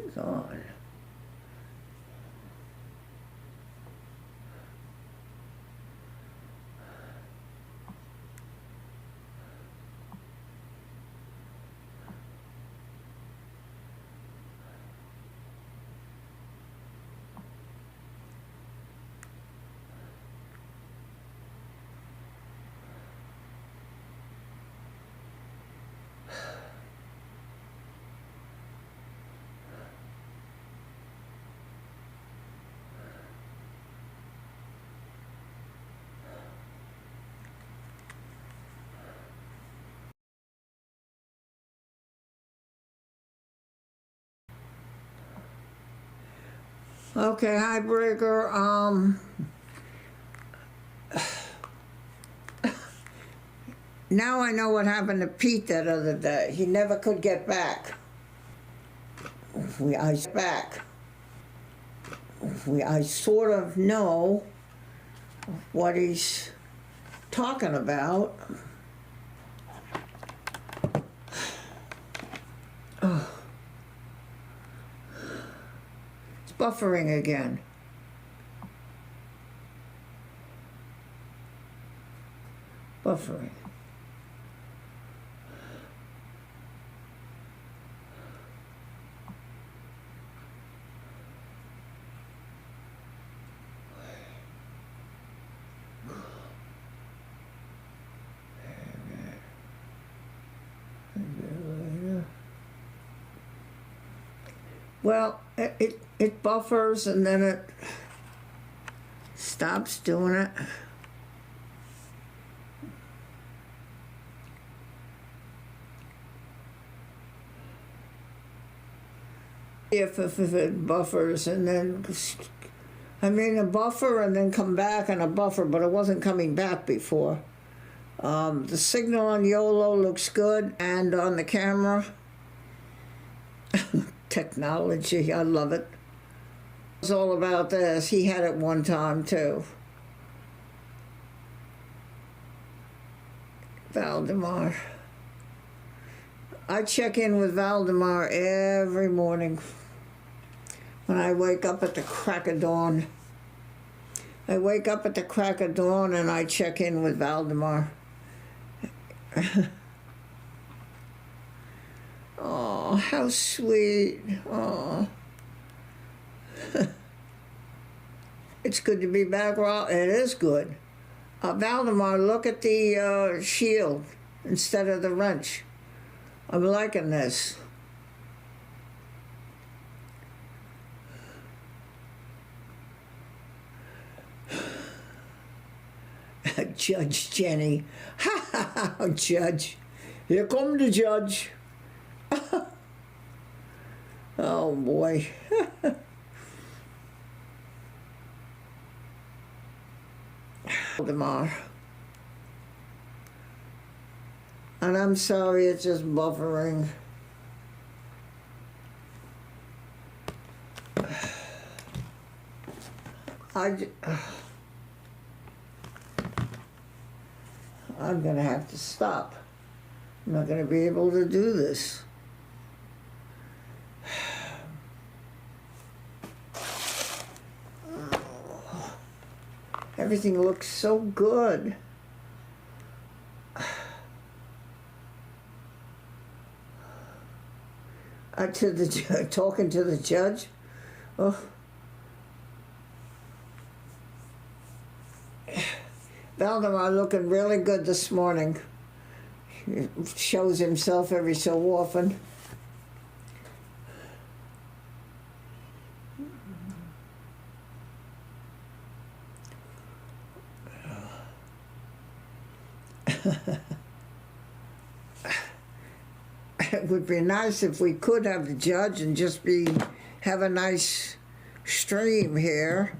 It's on. Okay, hi Breaker. Now I know what happened to Pete that other day. He never could get back. I sort of know what he's talking about. Oh. It's buffering again. Buffering. Well, it buffers and then it stops doing it. If it buffers and then, I mean a buffer and then come back and a buffer, but it wasn't coming back before. The signal on YOLO looks good, and on the camera, technology, I love it. It's all about this. He had it one time too. Valdemar. I check in with Valdemar every morning when I wake up at the crack of dawn. I wake up at the crack of dawn and I check in with Valdemar. Oh, how sweet. Oh. It's good to be back. Well, it is good. Valdemar, look at the shield instead of the wrench. I'm liking this. Judge Jenny. Ha ha ha, Judge. Here come the judge. Oh boy. Valdemar. And I'm sorry, it's just buffering. I'm gonna have to stop. I'm not gonna be able to do this. Everything looks so good. Talking to the judge. Oh. Valdemar looking really good this morning. He shows himself every so often. It would be nice if we could have the judge and just have a nice stream here.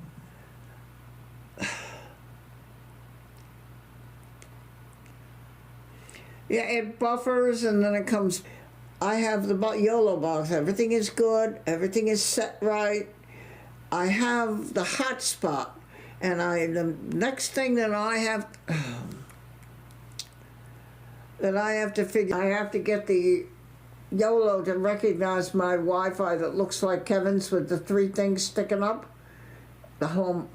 Yeah, it buffers and then it comes. I have the YOLO box. Everything is good. Everything is set right. I have the hotspot, and the next thing that I have to figure. I have to get the YOLO to recognize my Wi-Fi that looks like Kevin's with the 3 things sticking up. The home.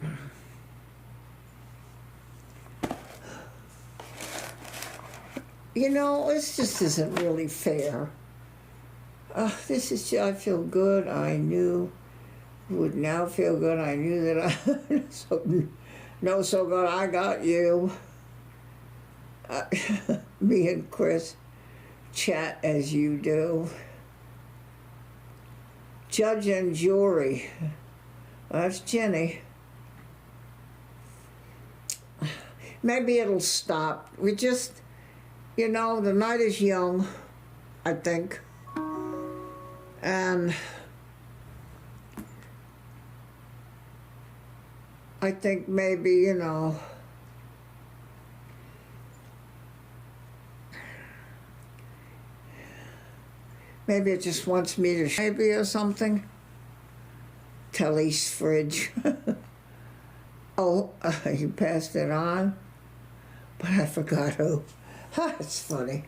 You know, this just isn't really fair. This is, I feel good. I knew, would now feel good. I knew that I, so good. I got you. Me and Chris chat as you do. Judge and jury. That's Jenny. Maybe it'll stop. We just, you know, the night is young, I think. And I think maybe, you know, maybe it just wants me to maybe or something. Telly's fridge. Oh, you passed it on? But I forgot who. It's funny.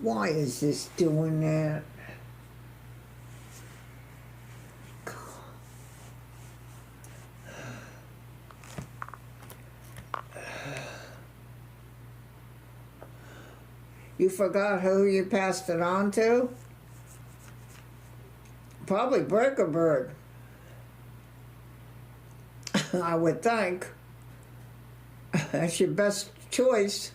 Why is this doing that? You forgot who you passed it on to? Probably Breaker Bird. I would think. That's your best choice.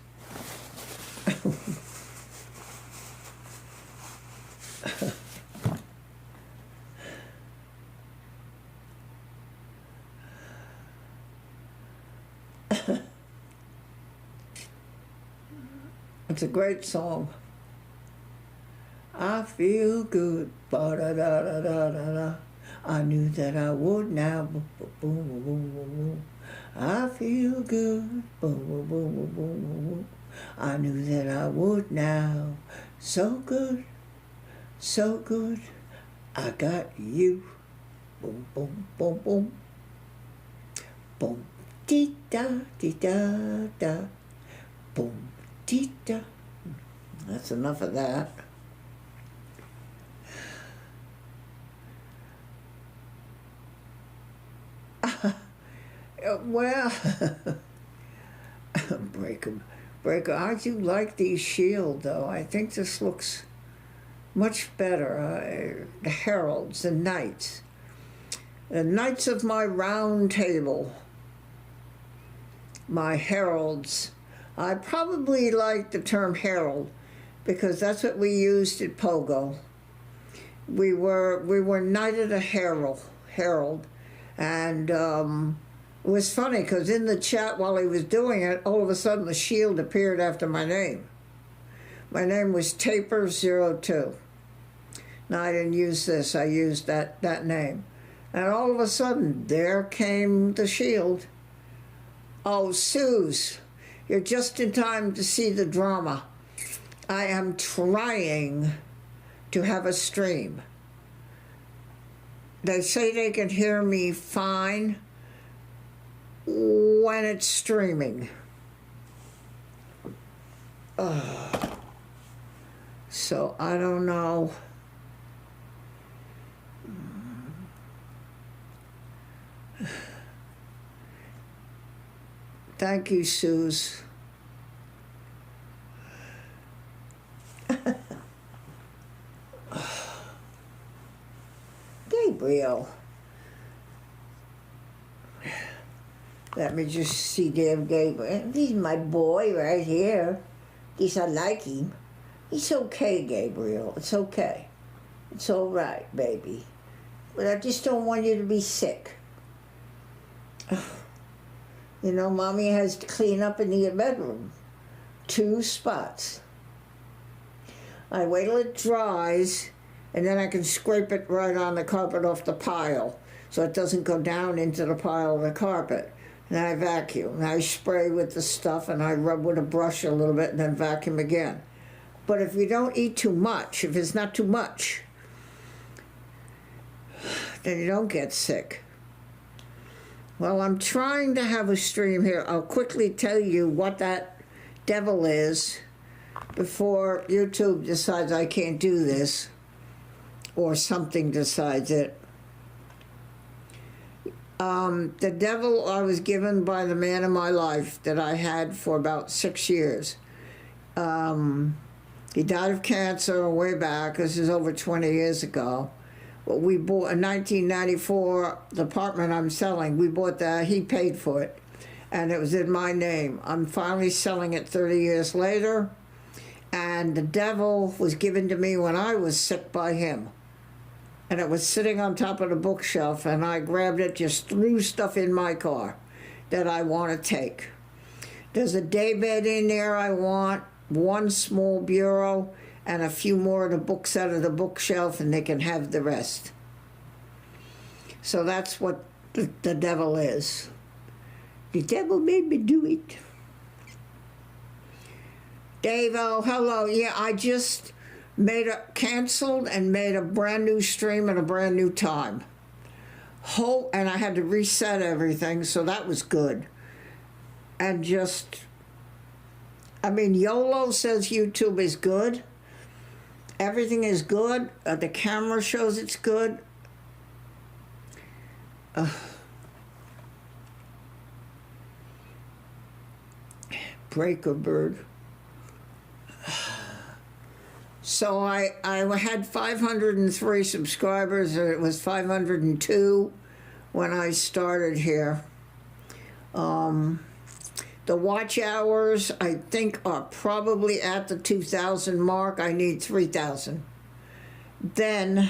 It's a great song. I feel good, ba-da-da-da-da-da-da. I knew that I would now, boom, boom, boom, boom, boom. I feel good, boom, boom, boom, boom, boom, boom. I knew that I would now. So good, so good. I got you. Boom, boom, boom, boom. Boom, dee-da, dee-da-da. Boom, dee-da. That's enough of that. Well, Breaker, how'd you like these shield, though? I think this looks much better. The heralds, the knights. The knights of my round table. My heralds. I probably like the term herald because that's what we used at Pogo. We were knighted a herald, and it was funny because in the chat while he was doing it, all of a sudden the shield appeared after my name. My name was Taper02. Now I didn't use this, I used that name. And all of a sudden, there came the shield. Oh, Suze, you're just in time to see the drama. I am trying to have a stream. They say they can hear me fine when it's streaming. So I don't know. Thank you, Suze. Gabriel. Let me just see Gabriel. He's my boy right here. At least I like him. It's okay, Gabriel. It's okay. It's all right, baby. But I just don't want you to be sick. You know, Mommy has to clean up in the bedroom. 2 spots. I wait till it dries, and then I can scrape it right on the carpet off the pile, so it doesn't go down into the pile of the carpet. And I vacuum, and I spray with the stuff, and I rub with a brush a little bit, and then vacuum again. But if you don't eat too much, if it's not too much, then you don't get sick. Well, I'm trying to have a stream here. I'll quickly tell you what that devil is before YouTube decides I can't do this, or something decides it. The devil I was given by the man in my life that I had for about 6 years. He died of cancer way back. This is over 20 years ago. But we bought, in 1994, the apartment I'm selling, we bought that, he paid for it, and it was in my name. I'm finally selling it 30 years later, and the devil was given to me when I was sick by him. And it was sitting on top of the bookshelf, and I grabbed it, just threw stuff in my car that I want to take. There's a daybed in there I want, one small bureau, and a few more of the books out of the bookshelf, and they can have the rest. So that's what the devil is. The devil made me do it. Dave, oh, hello. Yeah, I just canceled and made a brand new stream at a brand new time. And I had to reset everything, so that was good. And just, I mean, YOLO says YouTube is good. Everything is good. The camera shows it's good. Breaker Bird. So I had 503 subscribers, and it was 502 when I started here. The watch hours, I think, are probably at the 2,000 mark. I need 3,000. Then,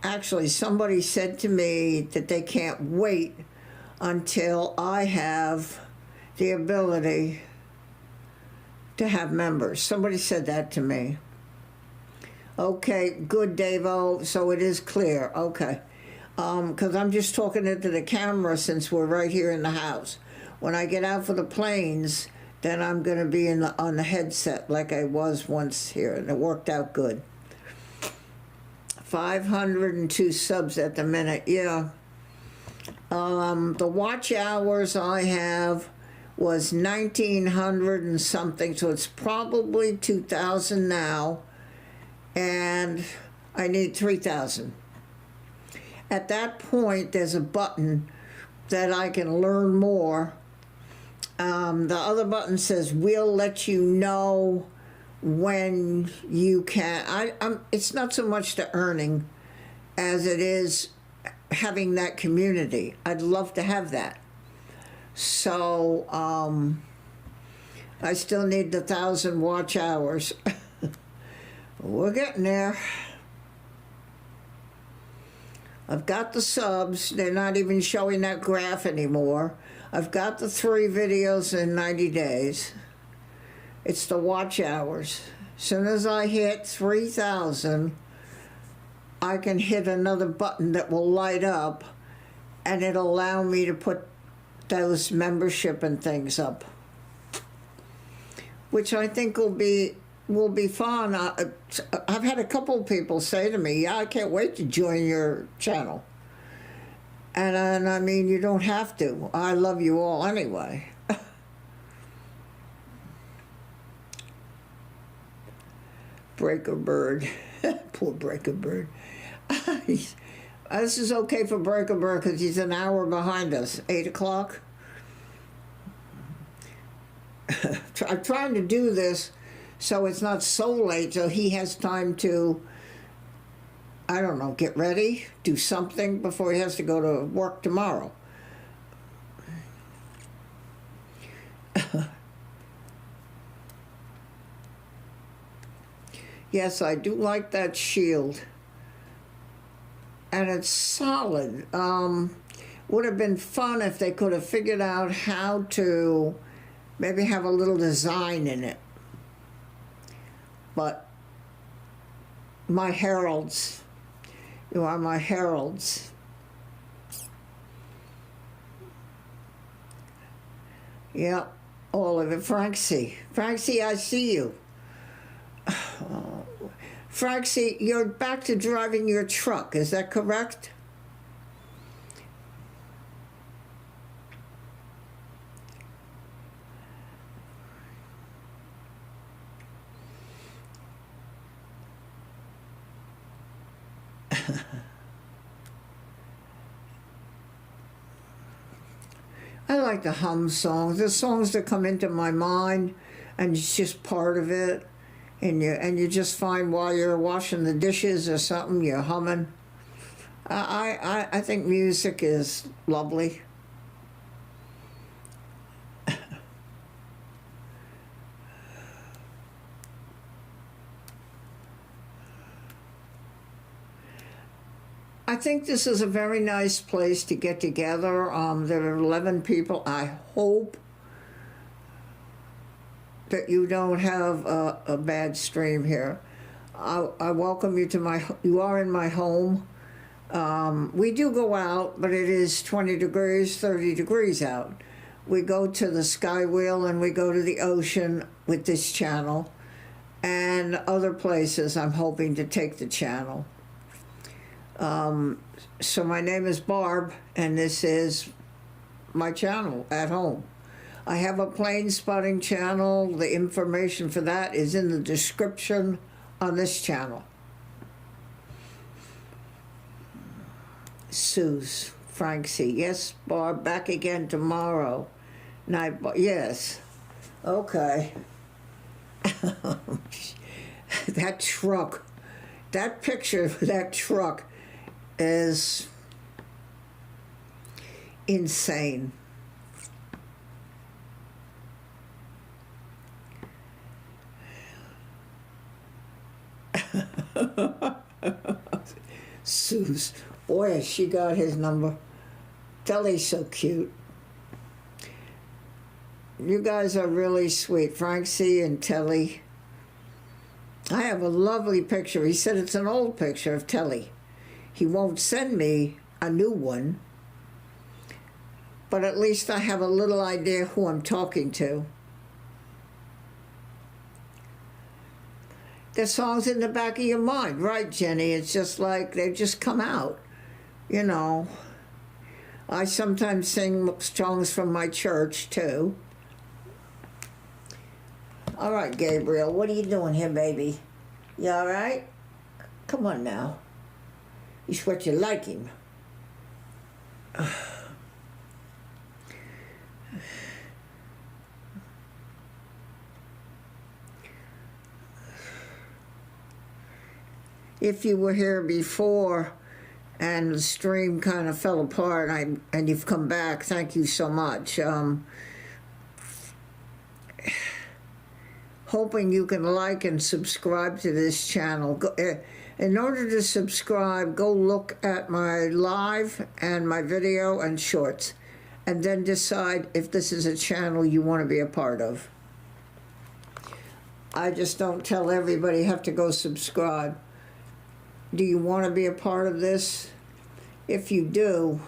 actually, somebody said to me that they can't wait until I have the ability to have members. Somebody said that to me. Okay, good, Davo. So it is clear. Okay. Because I'm just talking into the camera since we're right here in the house. When I get out for the planes, then I'm going to be on the headset like I was once here, and it worked out good. 502 subs at the minute, yeah. The watch hours I have was 1,900 and something, so it's probably 2,000 now, and I need 3,000. At that point, there's a button that I can learn more. The other button says, we'll let you know when you can. It's not so much the earning as it is having that community. I'd love to have that. So I still need the 1,000 watch hours. We're getting there. I've got the subs. They're not even showing that graph anymore. I've got the 3 videos in 90 days. It's the watch hours. As soon as I hit 3,000, I can hit another button that will light up, and it'll allow me to put those membership and things up, which I think will be fun. I've had a couple of people say to me, yeah, I can't wait to join your channel. And I mean, you don't have to. I love you all anyway. Breaker Bird. Poor Breaker Bird. This is okay for Breaker Bird because he's an hour behind us. 8 o'clock. I'm trying to do this so it's not so late, so he has time to, I don't know, get ready, do something before he has to go to work tomorrow. Yes, I do like that shield. And it's solid. Would have been fun if they could have figured out how to maybe have a little design in it. But my heralds, you are my heralds. Yeah, all of it. Francie, I see you. Francie, you're back to driving your truck, is that correct? I like to hum songs. There's songs that come into my mind, and it's just part of it. And you just find while you're washing the dishes or something, you're humming. I think music is lovely. I think this is a very nice place to get together. There are 11 people. I hope that you don't have a bad stream here. I welcome you to you are in my home. We do go out, but it is 20 degrees, 30 degrees out. We go to the Sky Wheel and we go to the ocean with this channel, and other places I'm hoping to take the channel. So my name is Barb, and this is my channel at home. I have a plane spotting channel. The information for that is in the description on this channel. Suze, Frank C. Yes, Barb, back again tomorrow. Night, yes. Okay. That truck, that picture of that truck is insane. Suze, boy, she got his number. Telly's so cute. You guys are really sweet, Frank C. and Telly. I have a lovely picture. He said it's an old picture of Telly. He won't send me a new one, but at least I have a little idea who I'm talking to. The song's in the back of your mind, right, Jenny? It's just like they just come out, you know. I sometimes sing songs from my church, too. All right, Gabriel, what are you doing here, baby? You all right? Come on now. You sweat you like him. If you were here before and the stream kind of fell apart and you've come back, thank you so much. Hoping you can like and subscribe to this channel. In order to subscribe, go look at my live and my video and shorts, and then decide if this is a channel you want to be a part of. I just don't tell everybody you have to go subscribe. Do you want to be a part of this? If you do,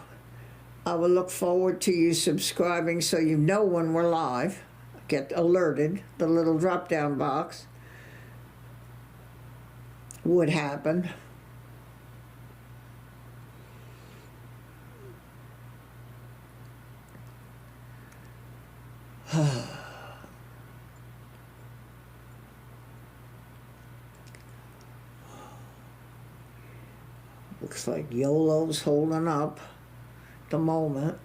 I will look forward to you subscribing so you know when we're live. Get alerted. The little drop-down box would happen. Looks like YOLO's holding up at the moment.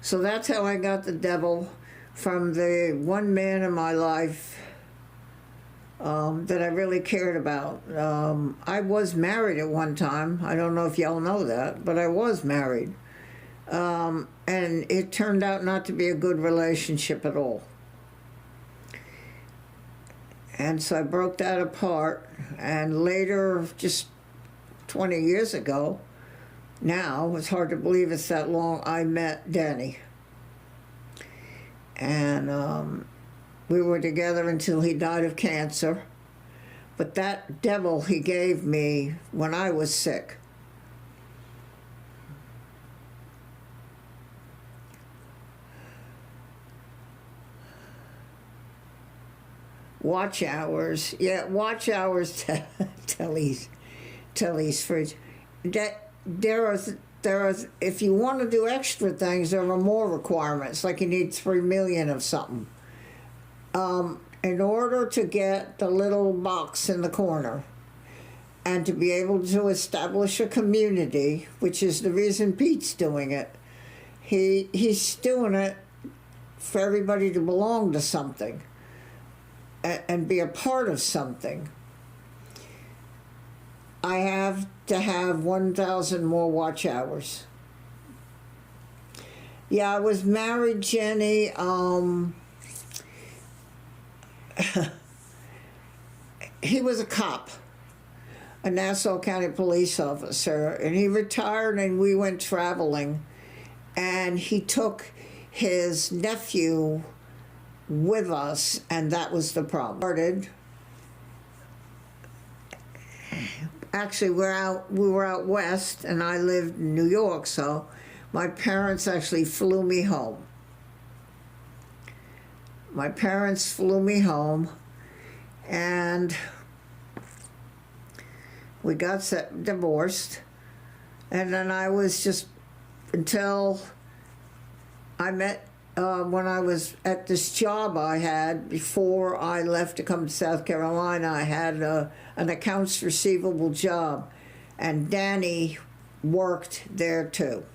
So that's how I got the devil, from the one man in my life that I really cared about. I was married at one time. I don't know if y'all know that, but I was married. And it turned out not to be a good relationship at all. And so I broke that apart, and later, just 20 years ago, now, it's hard to believe it's that long, I met Danny. And we were together until he died of cancer. But that devil he gave me when I was sick. Watch hours. Yeah, watch hours, Telly's fridge. There are, if you want to do extra things, there are more requirements, like you need 3 million of something. In order to get the little box in the corner, and to be able to establish a community, which is the reason Pete's doing it. He's doing it for everybody to belong to something and be a part of something. I have to have 1,000 more watch hours. Yeah, I was married, Jenny. He was a cop, a Nassau County police officer, and he retired and we went traveling, and he took his nephew with us, and that was the problem. Actually, we were out west, and I lived in New York, so my parents actually flew me home. My parents flew me home, and we got divorced, and then I was just, until I met, when I was at this job I had, before I left to come to South Carolina, I had an accounts receivable job, and Danny worked there too.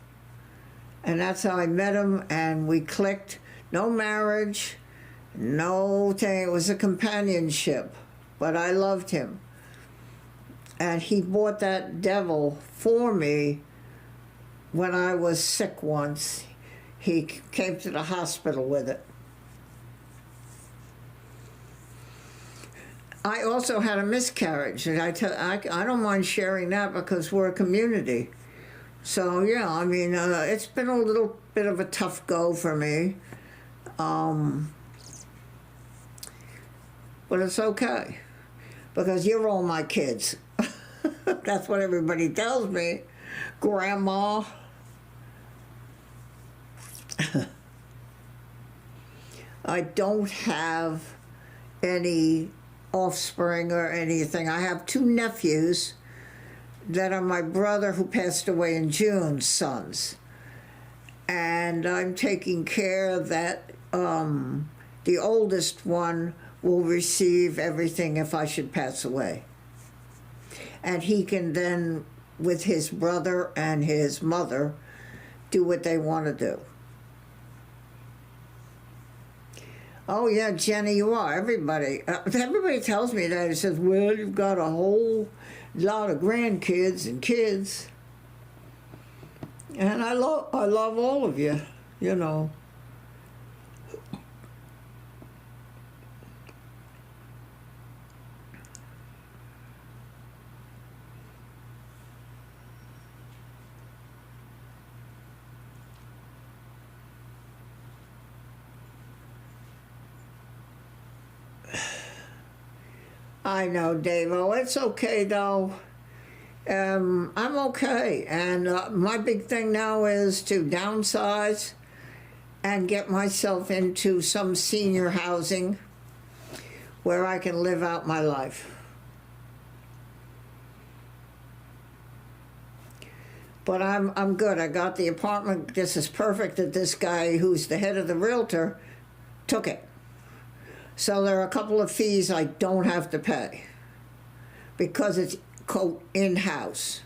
And that's how I met him, and we clicked. No marriage, no thing. It was a companionship, but I loved him. And he bought that devil for me when I was sick once. He came to the hospital with it. I also had a miscarriage, and I don't mind sharing that because we're a community. So, yeah, I mean, it's been a little bit of a tough go for me. But it's okay, because you're all my kids. That's what everybody tells me. Grandma. I don't have any offspring or anything. I have 2 nephews that are my brother who passed away in June, sons. And I'm taking care that the oldest one will receive everything if I should pass away. And he can then, with his brother and his mother, do what they want to do. Oh, yeah, Jenny, you are. Everybody tells me that. It says, well, you've got a whole lot of grandkids and kids. And I love all of you, you know. I know, Dave-O. It's okay, though. I'm okay. And my big thing now is to downsize and get myself into some senior housing where I can live out my life. But I'm good. I got the apartment. This is perfect that this guy who's the head of the realtor took it. So there are a couple of fees I don't have to pay because it's, quote, in-house.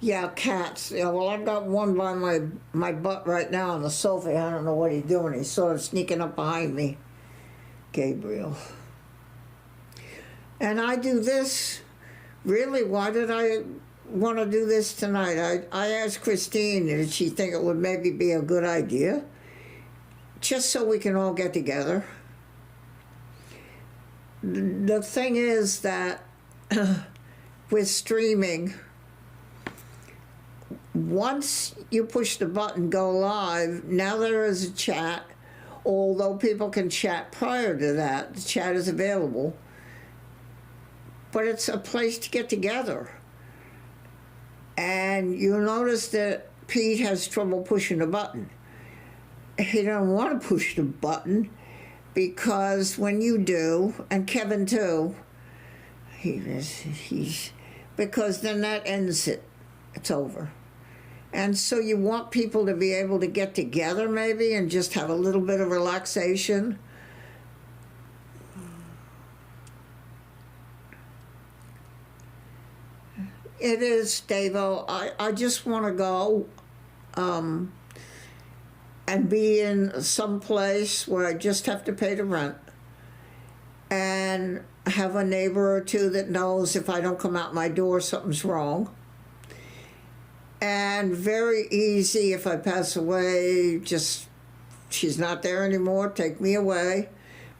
Yeah, cats. Yeah, well, I've got one by my butt right now on the sofa. I don't know what he's doing. He's sort of sneaking up behind me. Gabriel. And I do this. Really, why did I want to do this tonight? I asked Christine, did she think it would maybe be a good idea? Just so we can all get together. The thing is that with streaming, once you push the button, go live, now there is a chat. Although people can chat prior to that, the chat is available. But it's a place to get together. And you'll notice that Pete has trouble pushing the button. He doesn't want to push the button because when you do, and Kevin too, because then that ends it. It's over. And so you want people to be able to get together maybe and just have a little bit of relaxation. It is, Davo. I just want to go and be in some place where I just have to pay the rent and have a neighbor or two that knows if I don't come out my door, something's wrong. And very easy if I pass away, just she's not there anymore, take me away,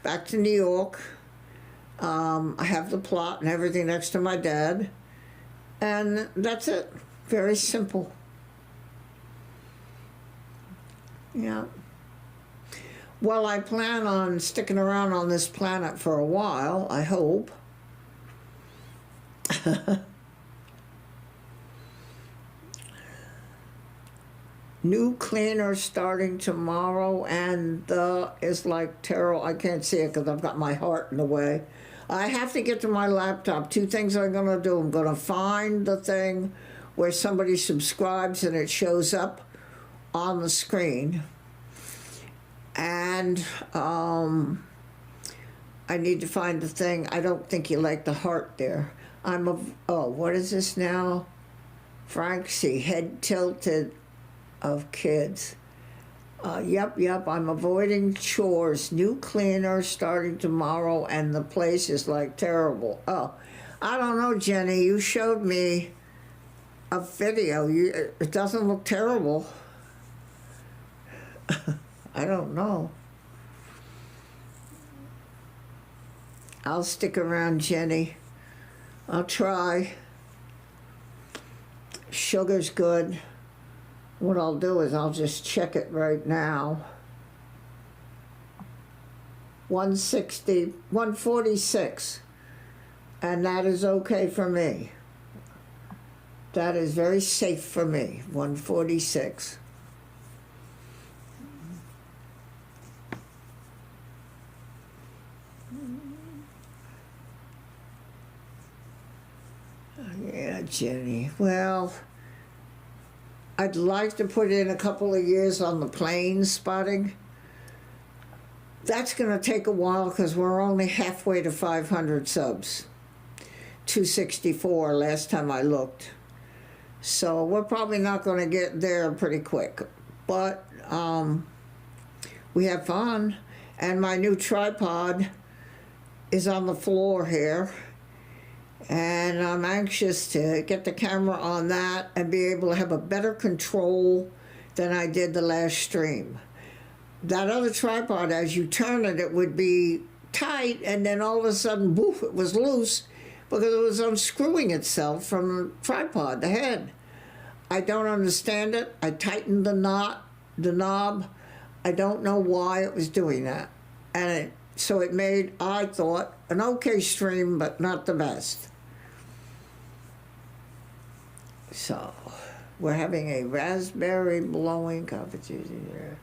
back to New York. I have the plot and everything next to my dad. And that's it. Very simple. Yeah. Well, I plan on sticking around on this planet for a while, I hope. New cleaner starting tomorrow, and the is like terrible. I can't see it because I've got my heart in the way. I have to get to my laptop. Two things I'm going to do. I'm going to find the thing where somebody subscribes and it shows up on the screen. And I need to find the thing. I don't think you like the heart there. What is this now? Frank C. Head tilted of kids. Yep, I'm avoiding chores. New cleaner starting tomorrow, and the place is like terrible. Oh, I don't know, Jenny. You showed me a video. It doesn't look terrible. I don't know. I'll stick around, Jenny. I'll try. Sugar's good. What I'll do is I'll just check it right now. 160, 146. And that is okay for me. That is very safe for me, 146. Yeah, Jenny. Well, I'd like to put in a couple of years on the plane spotting. That's going to take a while because we're only halfway to 500 subs. 264 last time I looked. So we're probably not going to get there pretty quick. But we have fun. And my new tripod is on the floor here. And I'm anxious to get the camera on that and be able to have a better control than I did the last stream. That other tripod, as you turn it, it would be tight, and then all of a sudden, boof, it was loose because it was unscrewing itself from the tripod, the head. I don't understand it. I tightened the knob. I don't know why it was doing that. And so it made, I thought, an okay stream, but not the best. So, we're having a raspberry blowing competition here.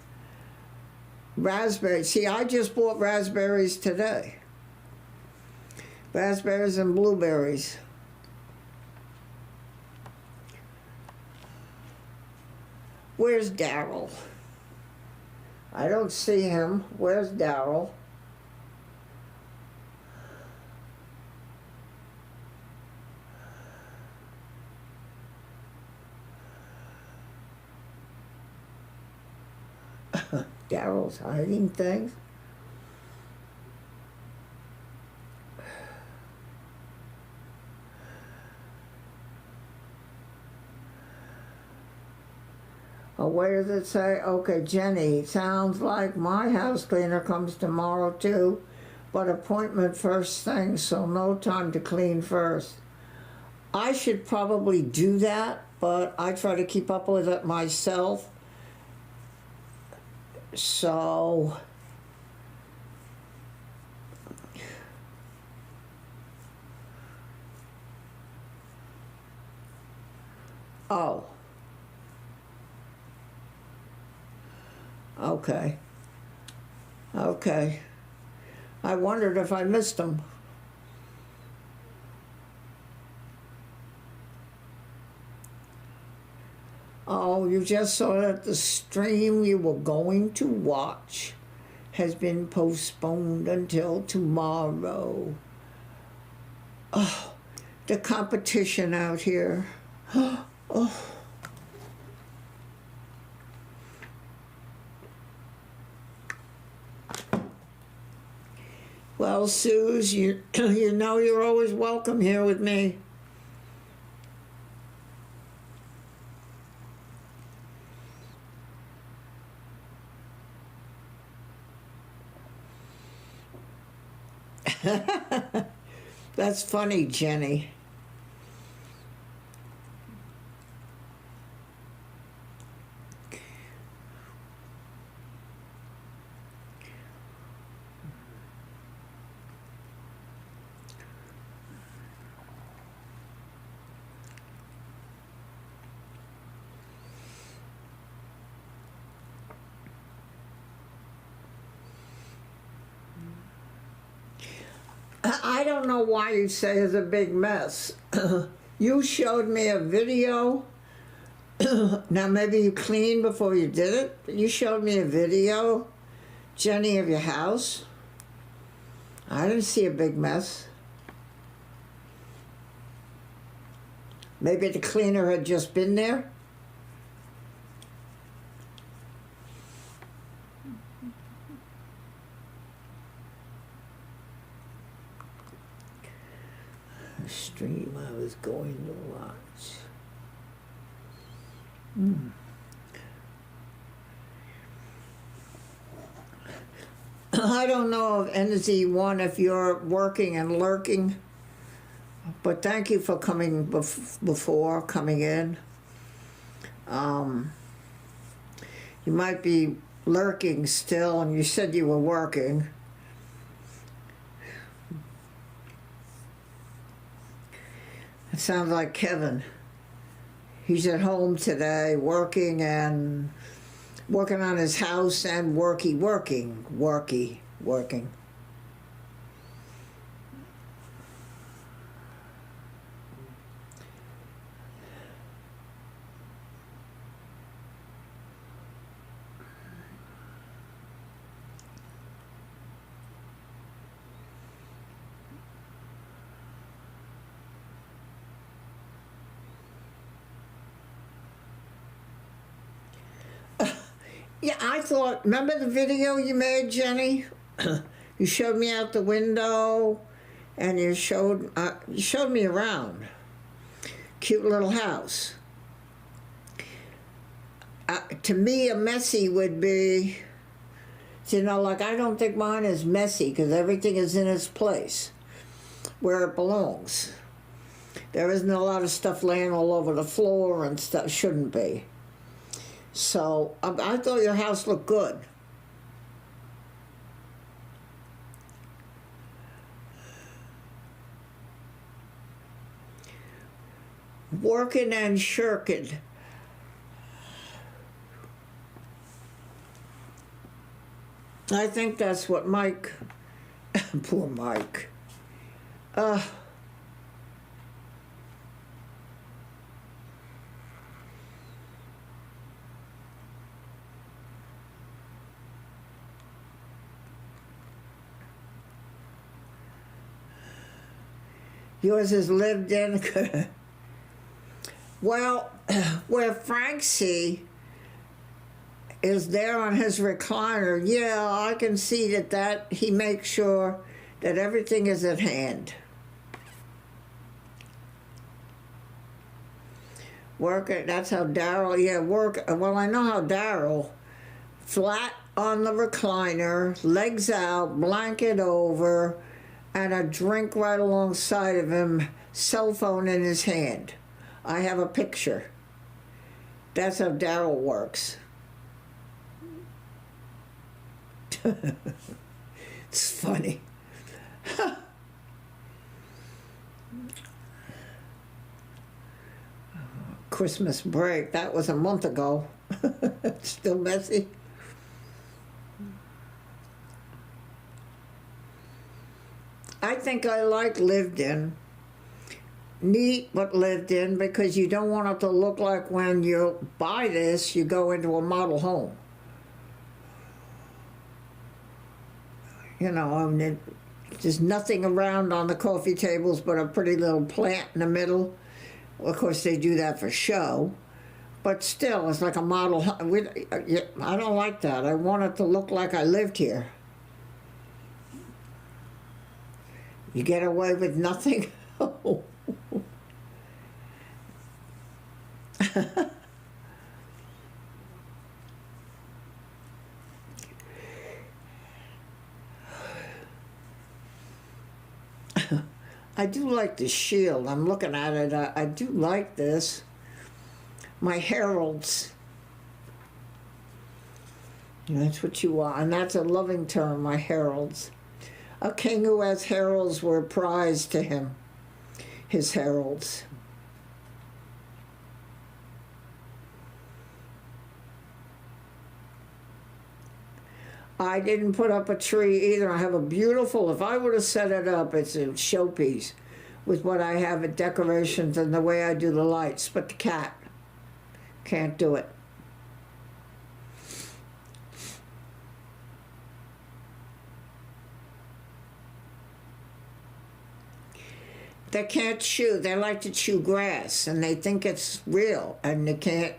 Raspberry. See, I just bought raspberries today. Raspberries and blueberries. Where's Daryl? I don't see him. Where's Daryl? Daryl's hiding things. Oh, where does it say? Okay, Jenny, sounds like my house cleaner comes tomorrow too, but appointment first thing, so no time to clean first. I should probably do that, but I try to keep up with it myself. So, oh, okay, okay. I wondered if I missed them. Oh, you just saw that the stream you were going to watch has been postponed until tomorrow. Oh, the competition out here. Oh. Well, Suze, you know you're always welcome here with me. That's funny, Jenny. I don't know why you say it's a big mess. You showed me a video. Now maybe you cleaned before you did it. But you showed me a video, Jenny, of your house. I didn't see a big mess. Maybe the cleaner had just been there. Stream I was going to watch. I don't know of NZ1 if you're working and lurking, but thank you for coming before coming in. You might be lurking still, and you said you were working. It sounds like Kevin. He's at home today working on his house and working. Yeah, I thought, remember the video you made, Jenny? You showed me out the window, and you showed me around. Cute little house. To me, a messy would be, like I don't think mine is messy because everything is in its place, where it belongs. There isn't a lot of stuff laying all over the floor and stuff, shouldn't be. So I thought your house looked good. Working and shirking. I think that's what Mike, poor Mike. Yours is lived in. Well, where Francie is there on his recliner, yeah, I can see that he makes sure that everything is at hand. That's how Daryl, well, I know how Daryl, flat on the recliner, legs out, blanket over, and a drink right alongside of him, cell phone in his hand. I have a picture. That's how Daryl works. It's funny. Christmas break, that was a month ago. Still messy. I think I like lived in. Neat, but lived in, because you don't want it to look like when you buy this, you go into a model home. You know, I mean, There's nothing around on the coffee tables but a pretty little plant in the middle. Well, of course, they do that for show, but still, it's like a model. I don't like that. I want it to look like I lived here. You get away with nothing? I do like the shield. I'm looking at it. I do like this. My heralds. That's what you want. And that's a loving term, my heralds. A king who has heralds were prized to him, his heralds. I didn't put up a tree either. I have a beautiful, if I were to set it up, it's a showpiece with what I have at decorations and the way I do the lights, but the cat can't do it. They can't chew. They like to chew grass, and they think it's real, and they can't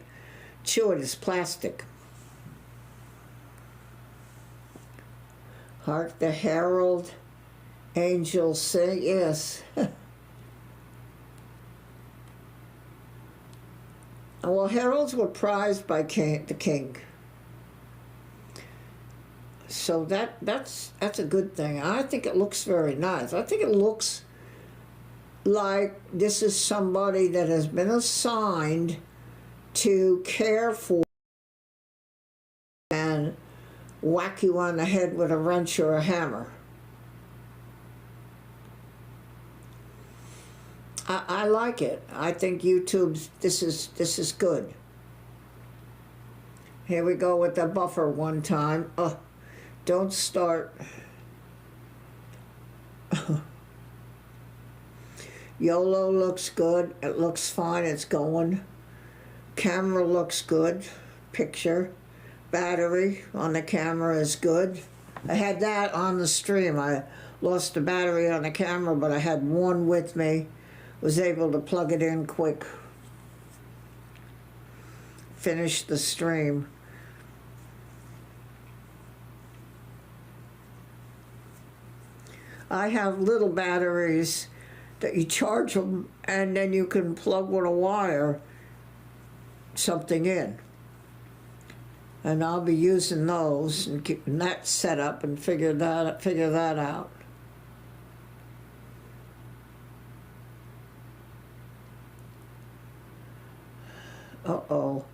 chew it. It's plastic. Hark the herald angels sing. Yes. Well, heralds were prized by the king. So that's a good thing. I think it looks very nice. I think it looks like this is somebody that has been assigned to care for and whack you on the head with a wrench or a hammer. I like it. I think YouTube's this is good. Here we go with the buffer one time. Don't start. YOLO looks good. It looks fine. It's going. Camera looks good. Picture. Battery on the camera is good. I had that on the stream. I lost the battery on the camera, but I had one with me. Was able to plug it in quick. Finish the stream. I have little batteries that you charge them, and then you can plug with a wire something in. And I'll be using those and keeping that set up and figure that out. Uh-oh.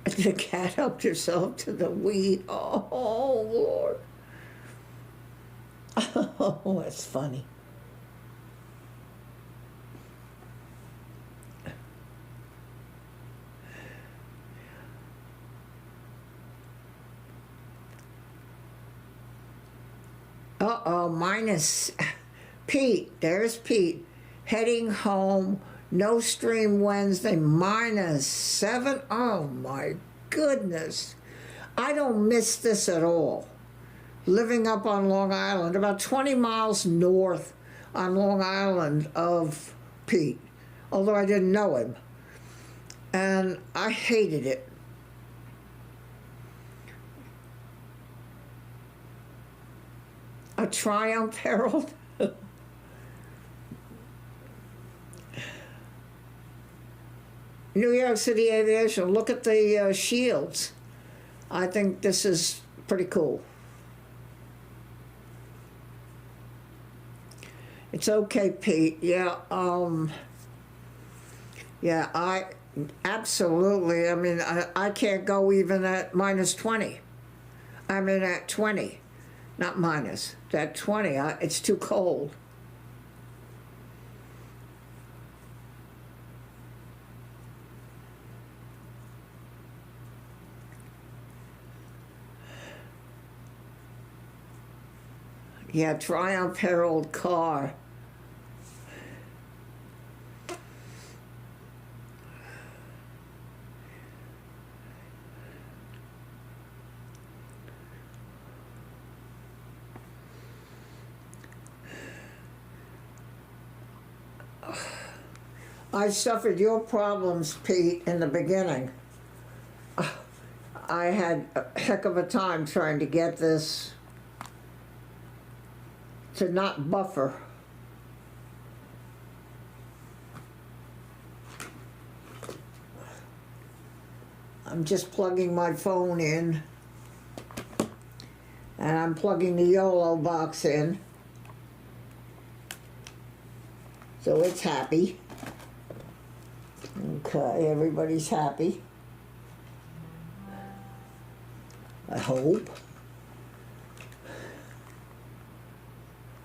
The cat helped herself to the weed. Oh, Lord. Oh, that's funny. Uh-oh, minus Pete. There's Pete. Heading home. No stream Wednesday. -7. Oh, my goodness. I don't miss this at all. Living up on Long Island, about 20 miles north on Long Island of Pete, although I didn't know him. And I hated it. A Triumph Herald? New York City Aviation, look at the shields. I think this is pretty cool. It's okay, Pete. Yeah, I absolutely, I mean, I can't go even at -20. I mean at 20, not minus, at 20, it's too cold. Yeah, Triumph Herald car. I suffered your problems, Pete, in the beginning. I had a heck of a time trying to get this to not buffer. I'm just plugging my phone in, and I'm plugging the YOLO box in, so it's happy. Okay, everybody's happy, I hope.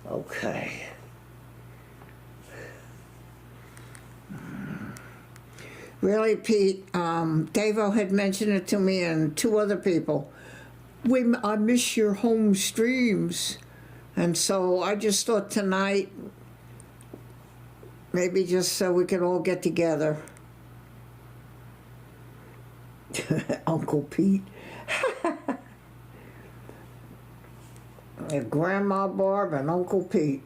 Okay. Really, Pete, Davo had mentioned it to me and two other people. I miss your home streams. And so I just thought tonight, maybe just so we could all get together. Uncle Pete. Grandma Barb and Uncle Pete.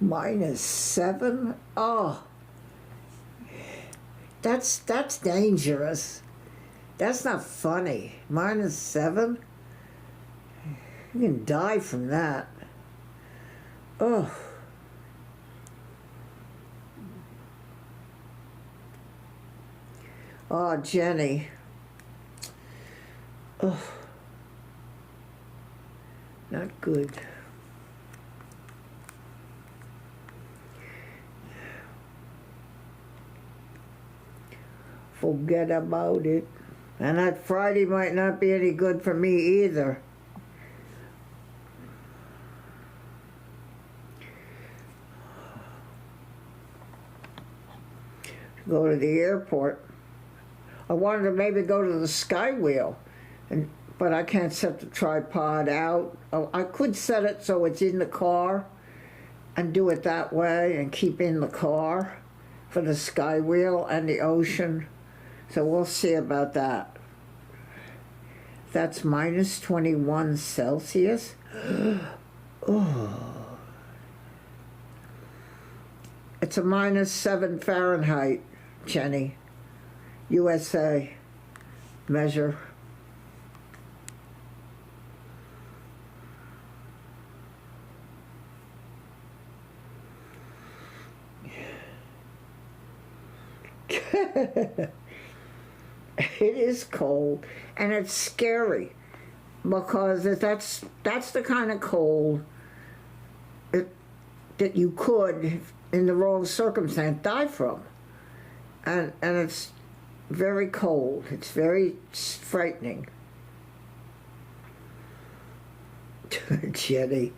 -7? Oh, that's dangerous. That's not funny. -7? You can die from that. Oh. Oh, Jenny. Oh. Not good. Forget about it. And that Friday might not be any good for me either. Go to the airport. I wanted to maybe go to the Skywheel, but I can't set the tripod out. Oh, I could set it so it's in the car and do it that way and keep in the car for the Skywheel and the ocean. So we'll see about that. That's -21 Celsius. Oh. It's a -7 Fahrenheit, Jenny. USA measure. It is cold, and it's scary because that's the kind of cold that you could, in the wrong circumstance, die from, and it's very cold. It's very frightening. Jenny.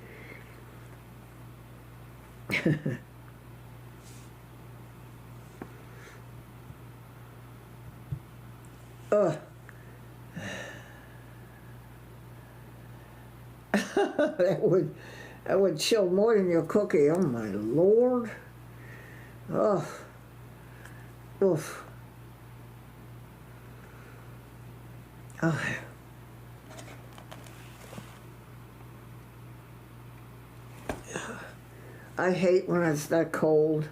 Ugh. that would chill more than your cookie. Oh my Lord. Oh. Oof. Oh. I hate when it's that cold.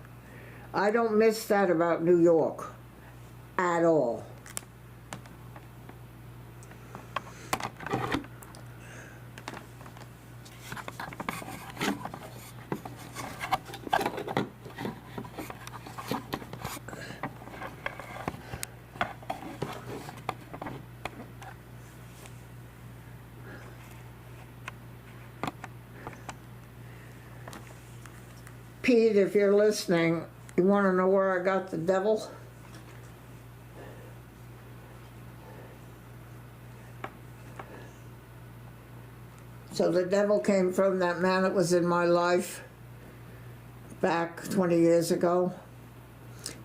I don't miss that about New York at all. Pete, if you're listening, you want to know where I got the devil? So the devil came from that man that was in my life back 20 years ago.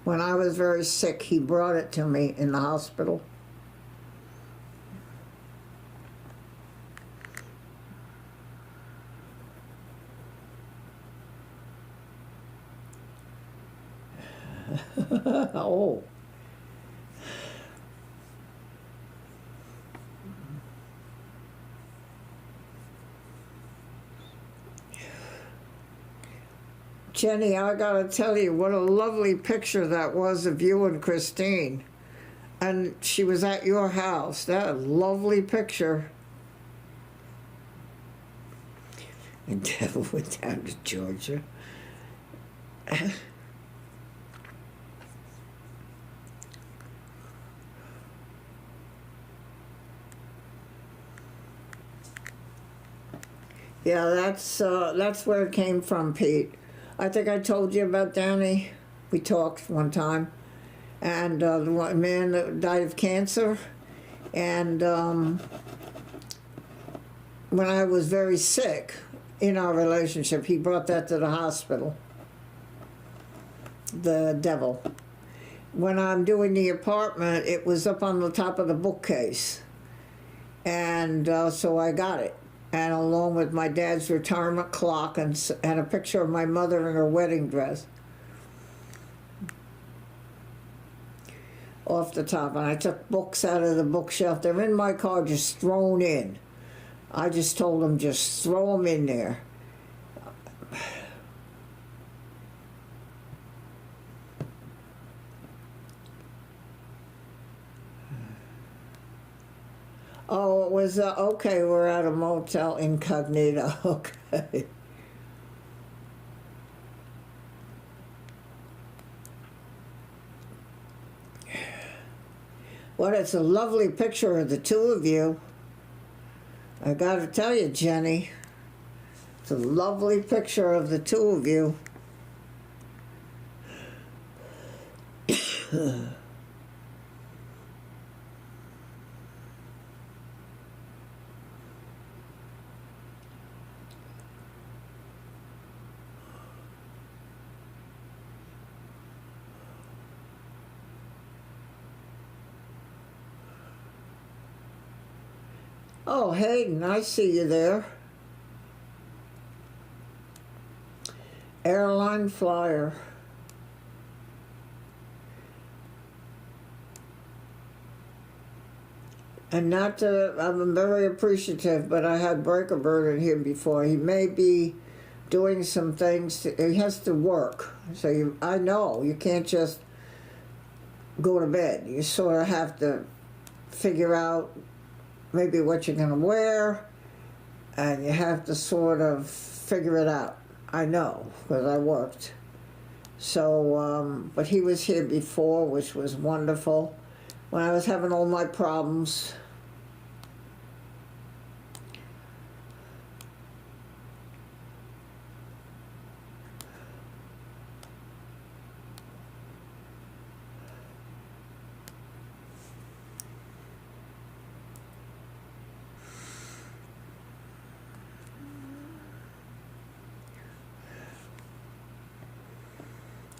When I was very sick, he brought it to me in the hospital. Oh. Jenny, I gotta tell you, what a lovely picture that was of you and Christine. And she was at your house. That lovely picture. And Devil went down to Georgia. Yeah, that's where it came from, Pete. I think I told you about Danny. We talked one time, and the man that died of cancer. And when I was very sick in our relationship, he brought that to the hospital. The devil. When I'm doing the apartment, it was up on the top of the bookcase, and so I got it. And along with my dad's retirement clock and a picture of my mother in her wedding dress off the top. And I took books out of the bookshelf. They're in my car, just thrown in. I just told them, just throw them in there. Oh, it was, okay, we're at a Motel Incognito, okay. Well, it's a lovely picture of the two of you. I gotta tell you, Jenny, it's a lovely picture of the two of you. Oh, Hayden, I see you there. Airline flyer. And not to, I'm very appreciative, but I had Breaker Bird in here before. He may be doing some things, he has to work. So I know, you can't just go to bed. You sort of have to figure out maybe what you're going to wear, and you have to sort of figure it out. I know, because I worked. So, but he was here before, which was wonderful. When I was having all my problems.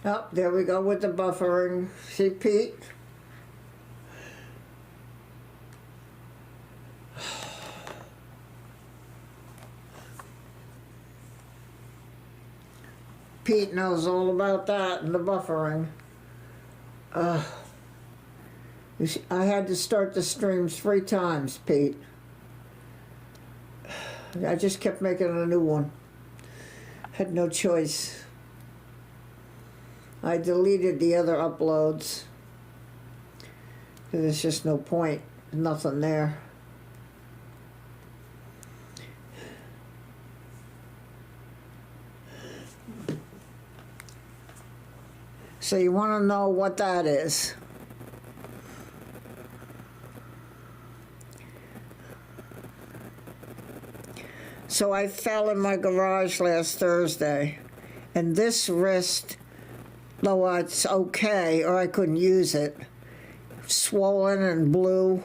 Oh, there we go with the buffering. See, Pete? Pete knows all about that and the buffering. You see, I had to start the stream 3 times, Pete. I just kept making a new one. Had no choice. I deleted the other uploads because there's just no point, nothing there. So you want to know what that is? So I fell in my garage last Thursday, and this wrist, though it's okay, or I couldn't use it, swollen and blue.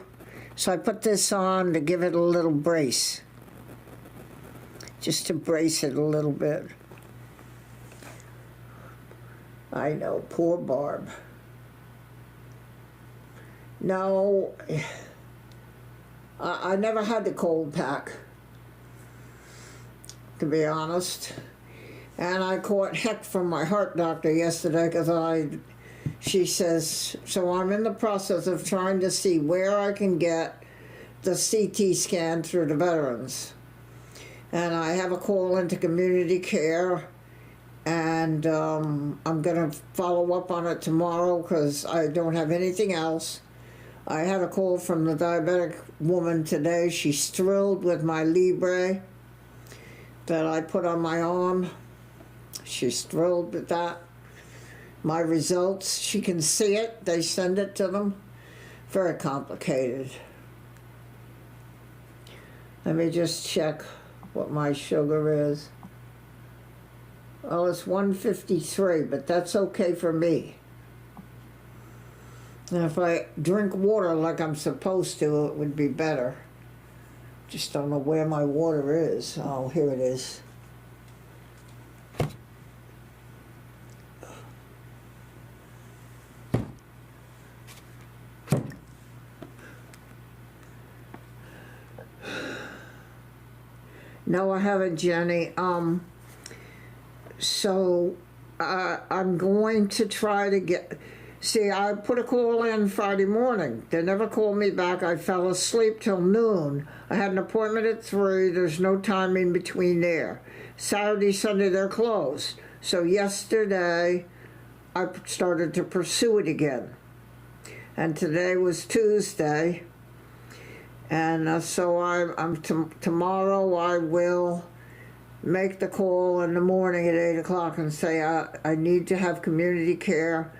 So I put this on to give it a little brace, just to brace it a little bit. I know, poor Barb. No, I never had the cold pack, to be honest. And I caught heck from my heart doctor yesterday because she says, so I'm in the process of trying to see where I can get the CT scan through the veterans. And I have a call into community care, and I'm going to follow up on it tomorrow because I don't have anything else. I had a call from the diabetic woman today. She's thrilled with my Libre that I put on my arm. She's thrilled with that. My results, she can see it. They send it to them. Very complicated. Let me just check what my sugar is. Oh, it's 153, but that's okay for me. And if I drink water like I'm supposed to, it would be better. Just don't know where my water is. Oh, here it is. No, I haven't, Jenny. So I'm going to try to get... See, I put a call in Friday morning. They never called me back. I fell asleep till noon. I had an appointment at 3. There's no time in between there. Saturday, Sunday, they're closed. So yesterday, I started to pursue it again. And today was Tuesday. And so tomorrow I will make the call in the morning at 8 o'clock and say I need to have community care.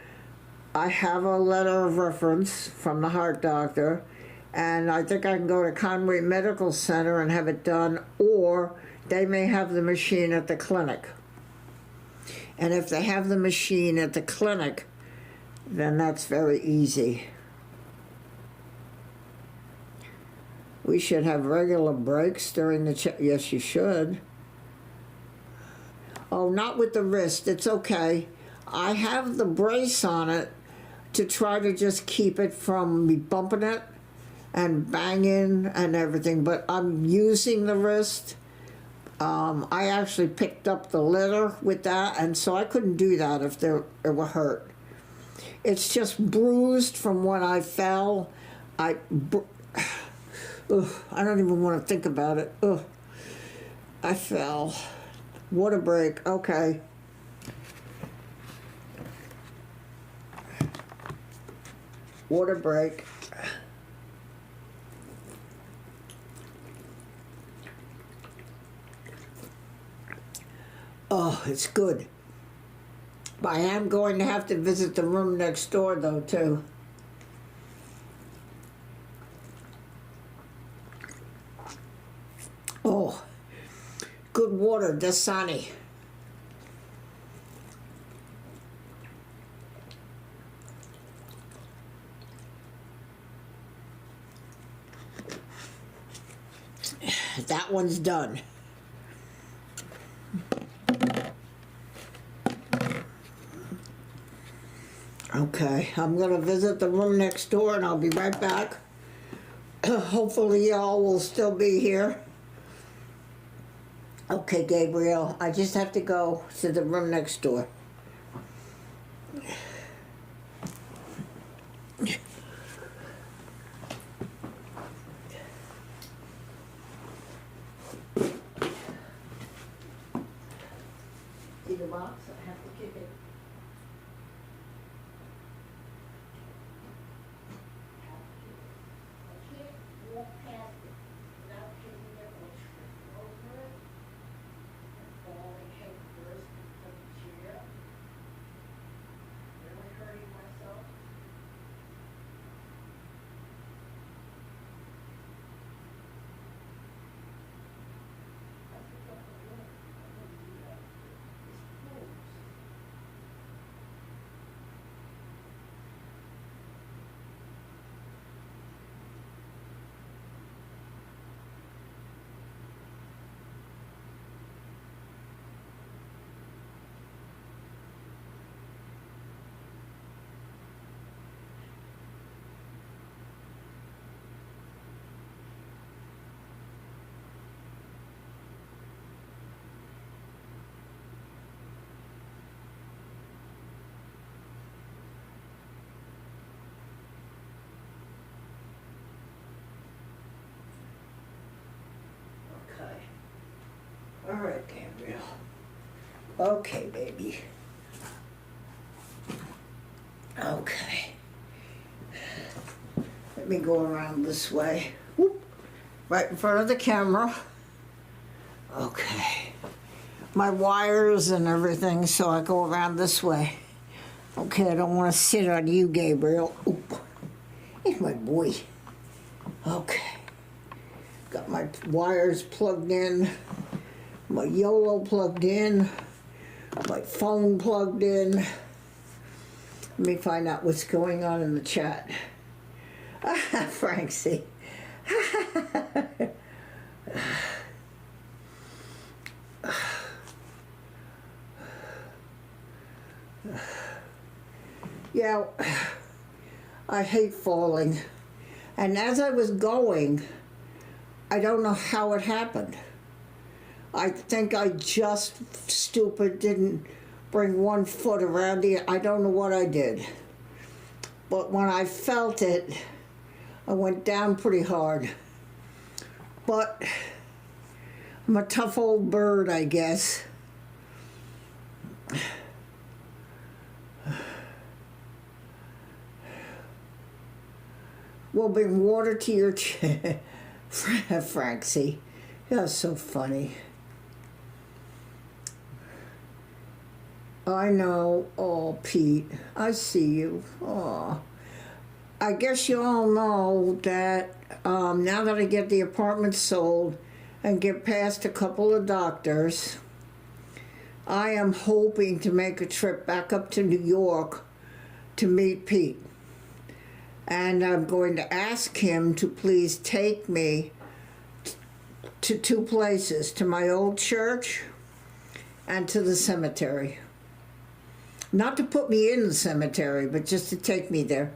I have a letter of reference from the heart doctor, and I think I can go to Conway Medical Center and have it done, or they may have the machine at the clinic. And if they have the machine at the clinic, then that's very easy. We should have regular breaks during the yes, you should. Oh, not with the wrist. It's okay. I have the brace on it to try to just keep it from me bumping it and banging and everything, but I'm using the wrist. I actually picked up the litter with that, and so I couldn't do that if it were hurt. It's just bruised from when I fell. I don't even want to think about it. Ugh. I fell. Water break. Okay. Water break. Oh, it's good. I am going to have to visit the room next door, though, too. Oh, good water, Dasani. That one's done. Okay, I'm going to visit the room next door and I'll be right back. Hopefully y'all will still be here. Okay, Gabriel, I just have to go to the room next door. See the box? I have to kick it. I can't walk past it without kicking it or tripping over it and falling head first from the chair. Really hurting myself. That's what I'm doing. I'm going to do that. It's closed. Okay. All right, Gabriel. Okay, baby. Okay. Let me go around this way. Whoop. Right in front of the camera. Okay. My wires and everything, so I go around this way. Okay, I don't want to sit on you, Gabriel. Oop. He's my boy. Okay. Got my wires plugged in, my YOLO plugged in, my phone plugged in. Let me find out what's going on in the chat. Francie. Yeah, I hate falling. And as I was going, I don't know how it happened. I think I just stupid didn't bring one foot around the, I don't know what I did. But when I felt it, I went down pretty hard. But I'm a tough old bird, I guess. We'll bring water to your chair. Francie, you're so funny. I know. Oh, Pete, I see you. Oh, I guess you all know that now that I get the apartment sold and get past a couple of doctors, I am hoping to make a trip back up to New York to meet Pete. And I'm going to ask him to please take me to two places, to my old church and to the cemetery. Not to put me in the cemetery, but just to take me there.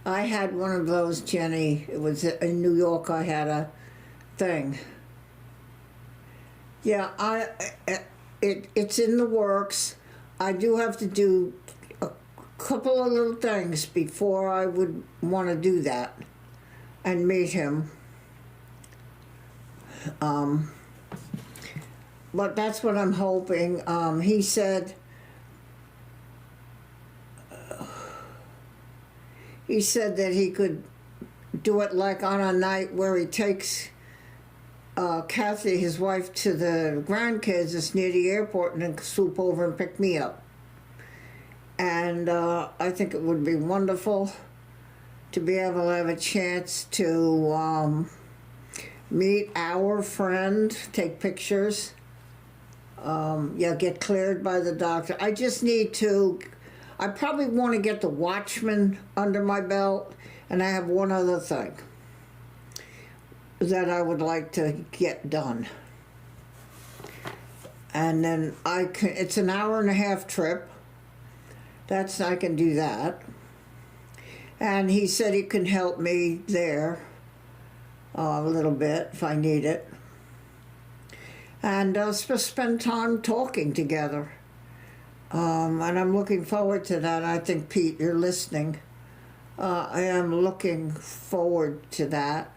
I had one of those, Jenny. It was in New York. I had a thing. Yeah, it's in the works. I do have to do a couple of little things before I would want to do that and meet him. But that's what I'm hoping. He said that he could do it like on a night where he takes Kathy, his wife, to the grandkids that's near the airport and then swoop over and pick me up. And I think it would be wonderful to be able to have a chance to meet our friend, take pictures, get cleared by the doctor. I just need to, I probably want to get the Watchman under my belt, and I have one other thing that I would like to get done. And then it's an hour and a half trip. I can do that. And he said he can help me there a little bit if I need it. And spend time talking together. And I'm looking forward to that. I think, Pete, you're listening. I am looking forward to that.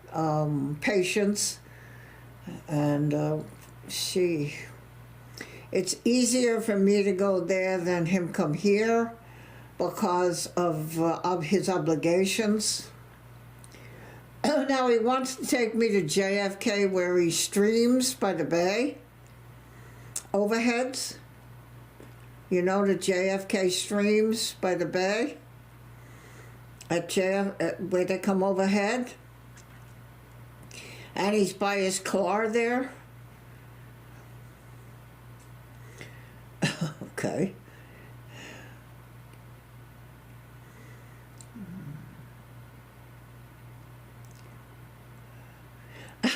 Patience. And it's easier for me to go there than him come here because of his obligations. Now he wants to take me to JFK where he streams by the bay. Overheads. You know, the JFK streams by the bay where they come overhead. And he's by his car there. Okay.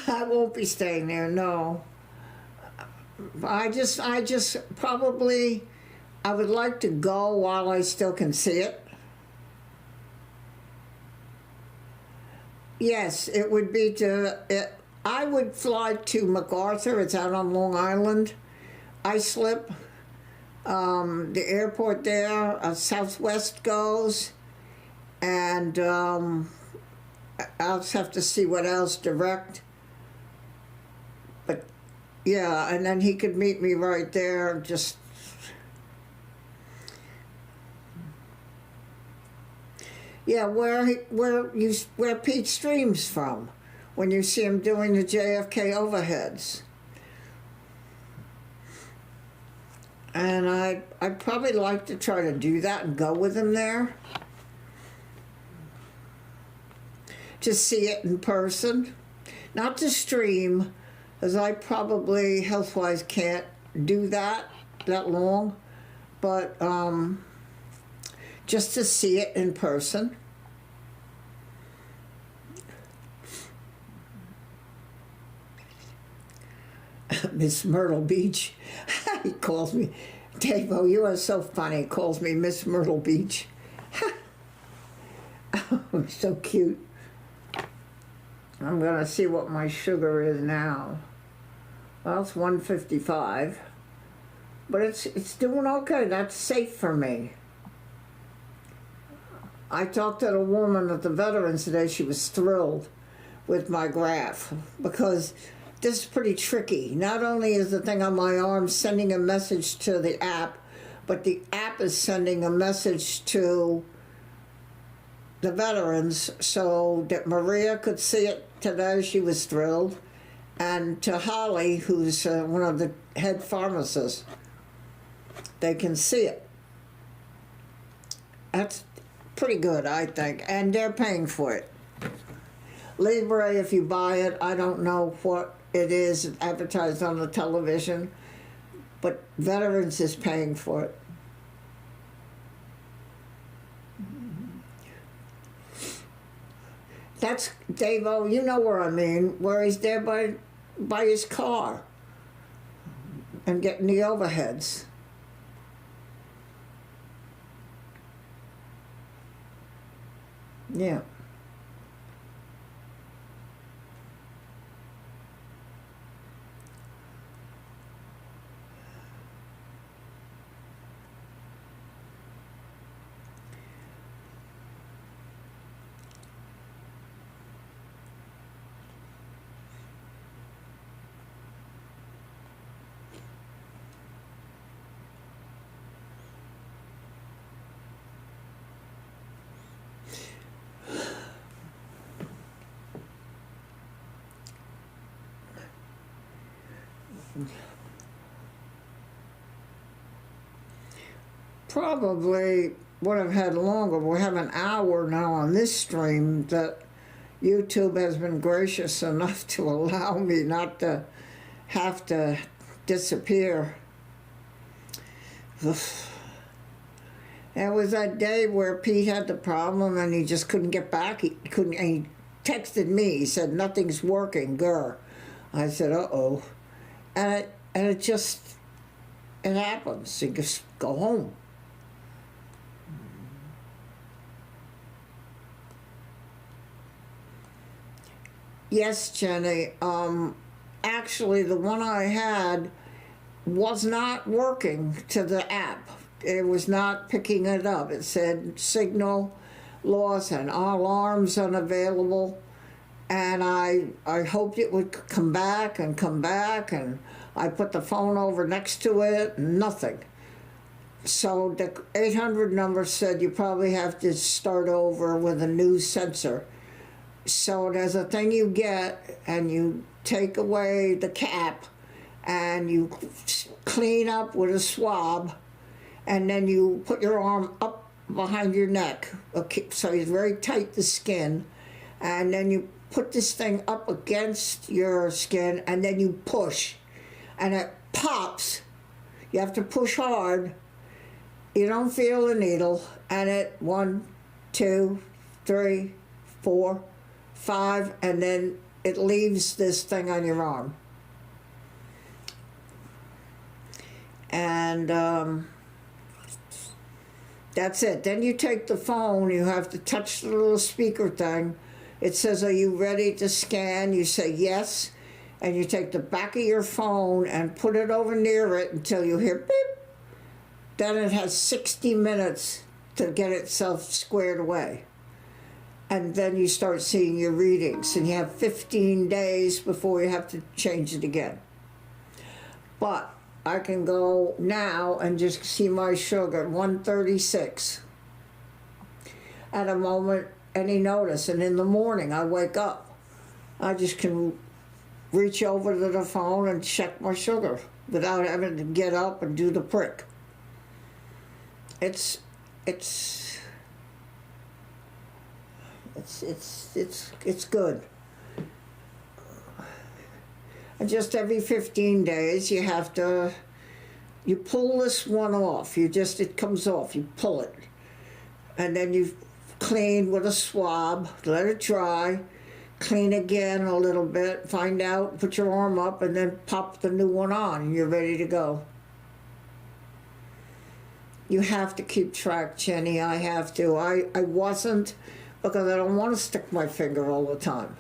I won't be staying there, no. I just probably, I would like to go while I still can see it. Yes, it would be I would fly to MacArthur, it's out on Long Island, Islip, the airport there, Southwest goes, and I'll just have to see what else direct. But yeah, and then he could meet me right there. Just yeah, where Pete streams from when you see him doing the JFK overheads. And I'd probably like to try to do that and go with him there. To see it in person. Not to stream, as I probably health-wise can't do that long. But just to see it in person. Miss Myrtle Beach. He calls me, Dave-O, you are so funny. He calls me Miss Myrtle Beach. Oh, so cute. I'm going to see what my sugar is now. Well, it's 155. But it's doing okay. That's safe for me. I talked to a woman at the Veterans today. She was thrilled with my graph because this is pretty tricky. Not only is the thing on my arm sending a message to the app, but the app is sending a message to the veterans so that Maria could see it today. She was thrilled. And to Holly, who's one of the head pharmacists, they can see it. That's pretty good, I think. And they're paying for it. Libre, if you buy it, I don't know what it is advertised on the television, but Veterans is paying for it. That's Dave-O, you know where I mean, where he's there by his car and getting the overheads. Yeah. Probably would have had longer. We have an hour now on this stream that YouTube has been gracious enough to allow me not to have to disappear. It was that day where Pete had the problem and he just couldn't get back. He couldn't. And he texted me. He said, "Nothing's working, grr." I said, "Uh-oh," and it just happens. You just go home. Yes, Jenny. Actually, the one I had was not working to the app. It was not picking it up. It said signal loss and alarms unavailable. And I hoped it would come back, and I put the phone over next to it, nothing. So the 800 number said you probably have to start over with a new sensor. So there's a thing you get, and you take away the cap, and you clean up with a swab, and then you put your arm up behind your neck, okay, so it's very tight, the skin, and then you put this thing up against your skin, and then you push, and it pops. You have to push hard. You don't feel the needle, and it 1, 2, 3, 4, 5, and then it leaves this thing on your arm. And that's it. Then you take the phone, you have to touch the little speaker thing. It says, "Are you ready to scan?" You say yes, and you take the back of your phone and put it over near it until you hear beep. Then it has 60 minutes to get itself squared away. And then you start seeing your readings, and you have 15 days before you have to change it again. But I can go now and just see my sugar, 136. At a moment, any notice, and in the morning I wake up, I just can reach over to the phone and check my sugar without having to get up and do the prick. It's good. And just every 15 days you have to, you pull this one off. It comes off, you pull it. And then you clean with a swab, let it dry, clean again a little bit, find out, put your arm up, and then pop the new one on, and you're ready to go. You have to keep track, Jenny. I have to. I wasn't, because I don't want to stick my finger all the time.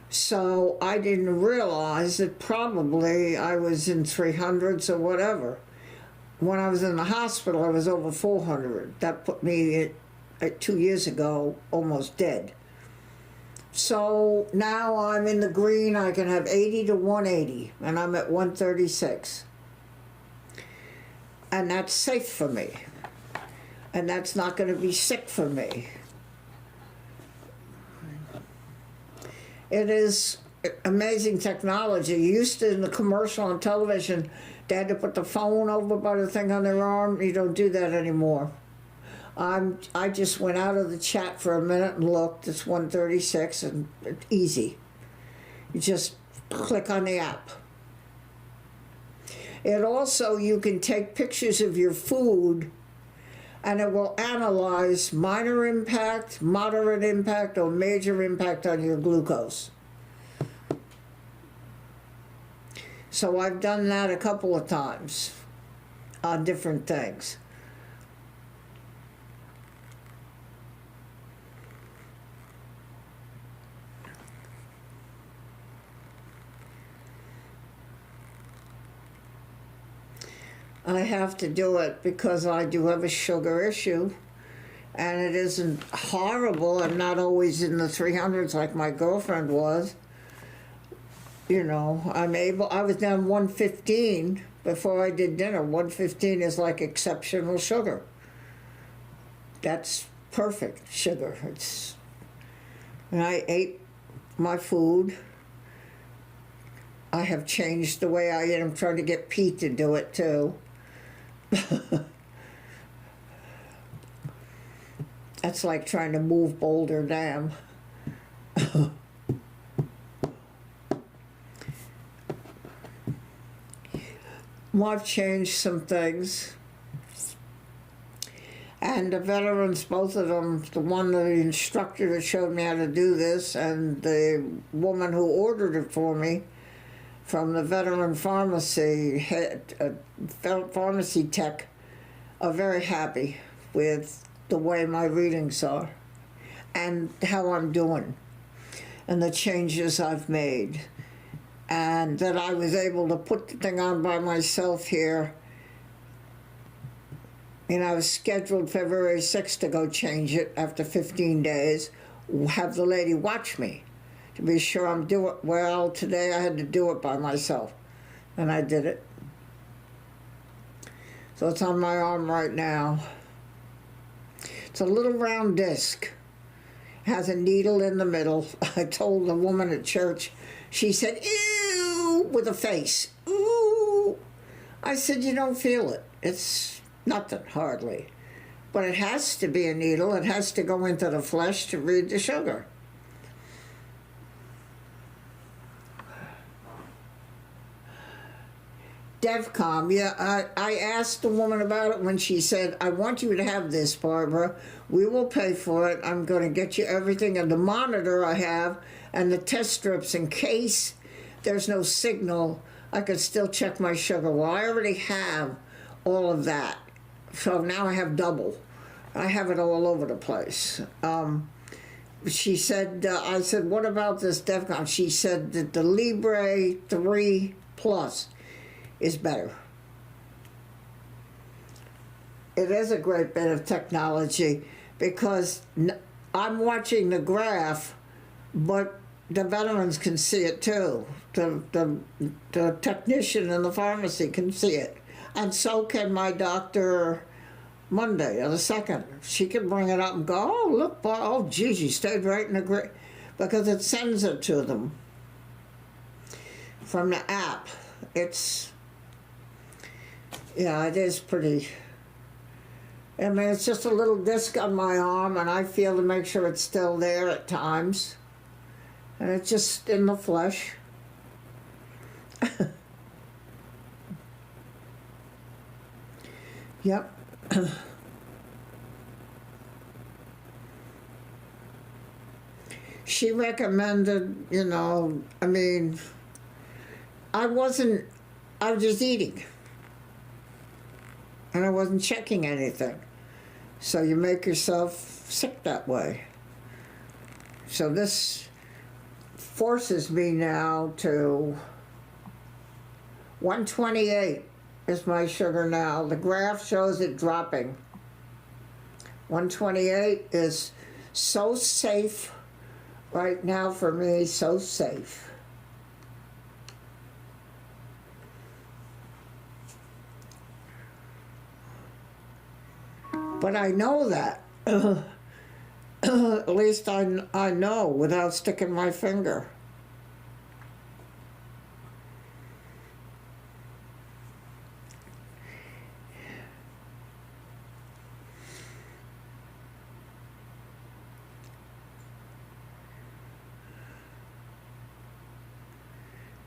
So I didn't realize that probably I was in 300s or whatever. When I was in the hospital, I was over 400. That put me at 2 years ago, almost dead. So now I'm in the green. I can have 80 to 180, and I'm at 136. And that's safe for me. And that's not going to be sick for me. It is amazing technology. You used to, in the commercial on television, they had to put the phone over by the thing on their arm. You don't do that anymore. I just went out of the chat for a minute and looked. It's 136 and it's easy. You just click on the app. It also, you can take pictures of your food and it will analyze minor impact, moderate impact, or major impact on your glucose. So I've done that a couple of times on different things. I have to do it because I do have a sugar issue, and it isn't horrible. I'm not always in the 300s like my girlfriend was. You know, I was down 115 before I did dinner. 115 is like exceptional sugar. That's perfect sugar. And I ate my food. I have changed the way I eat. I'm trying to get Pete to do it too. That's like trying to move Boulder Dam. Well, I've changed some things. And the veterans, both of them, the instructor that showed me how to do this, and the woman who ordered it for me, from the veteran pharmacy, pharmacy tech, are very happy with the way my readings are and how I'm doing and the changes I've made, and that I was able to put the thing on by myself here. And I was scheduled February 6th to go change it after 15 days, have the lady watch me to be sure I'm doing well. Today I had to do it by myself, and I did it. So it's on my arm right now. It's a little round disc. It has a needle in the middle. I told the woman at church, she said, ew, with a face. Ooh. I said, you don't feel it. It's nothing, hardly. But it has to be a needle. It has to go into the flesh to read the sugar. DEVCOM, yeah, I asked the woman about it when she said, I want you to have this, Barbara. We will pay for it. I'm going to get you everything. And the monitor I have and the test strips, in case there's no signal, I could still check my sugar. Well, I already have all of that. So now I have double. I have it all over the place. she said, I said, what about this DEFCON? She said that the Libre 3 Plus is better. It is a great bit of technology because I'm watching the graph, but the veterans can see it too. The technician in the pharmacy can see it. And so can my doctor Monday or the second. She can bring it up and go, oh, look, oh, geez, you stayed right in the graph. Because it sends it to them from the app. It's, yeah, it is pretty. I mean, it's just a little disc on my arm, and I feel to make sure it's still there at times. And it's just in the flesh. Yep. She recommended, you know, I mean, I was just eating. And I wasn't checking anything. So you make yourself sick that way. So this forces me now to 128 is my sugar now. The graph shows it dropping. 128 is so safe right now for me, so safe. But I know that. At least I know without sticking my finger.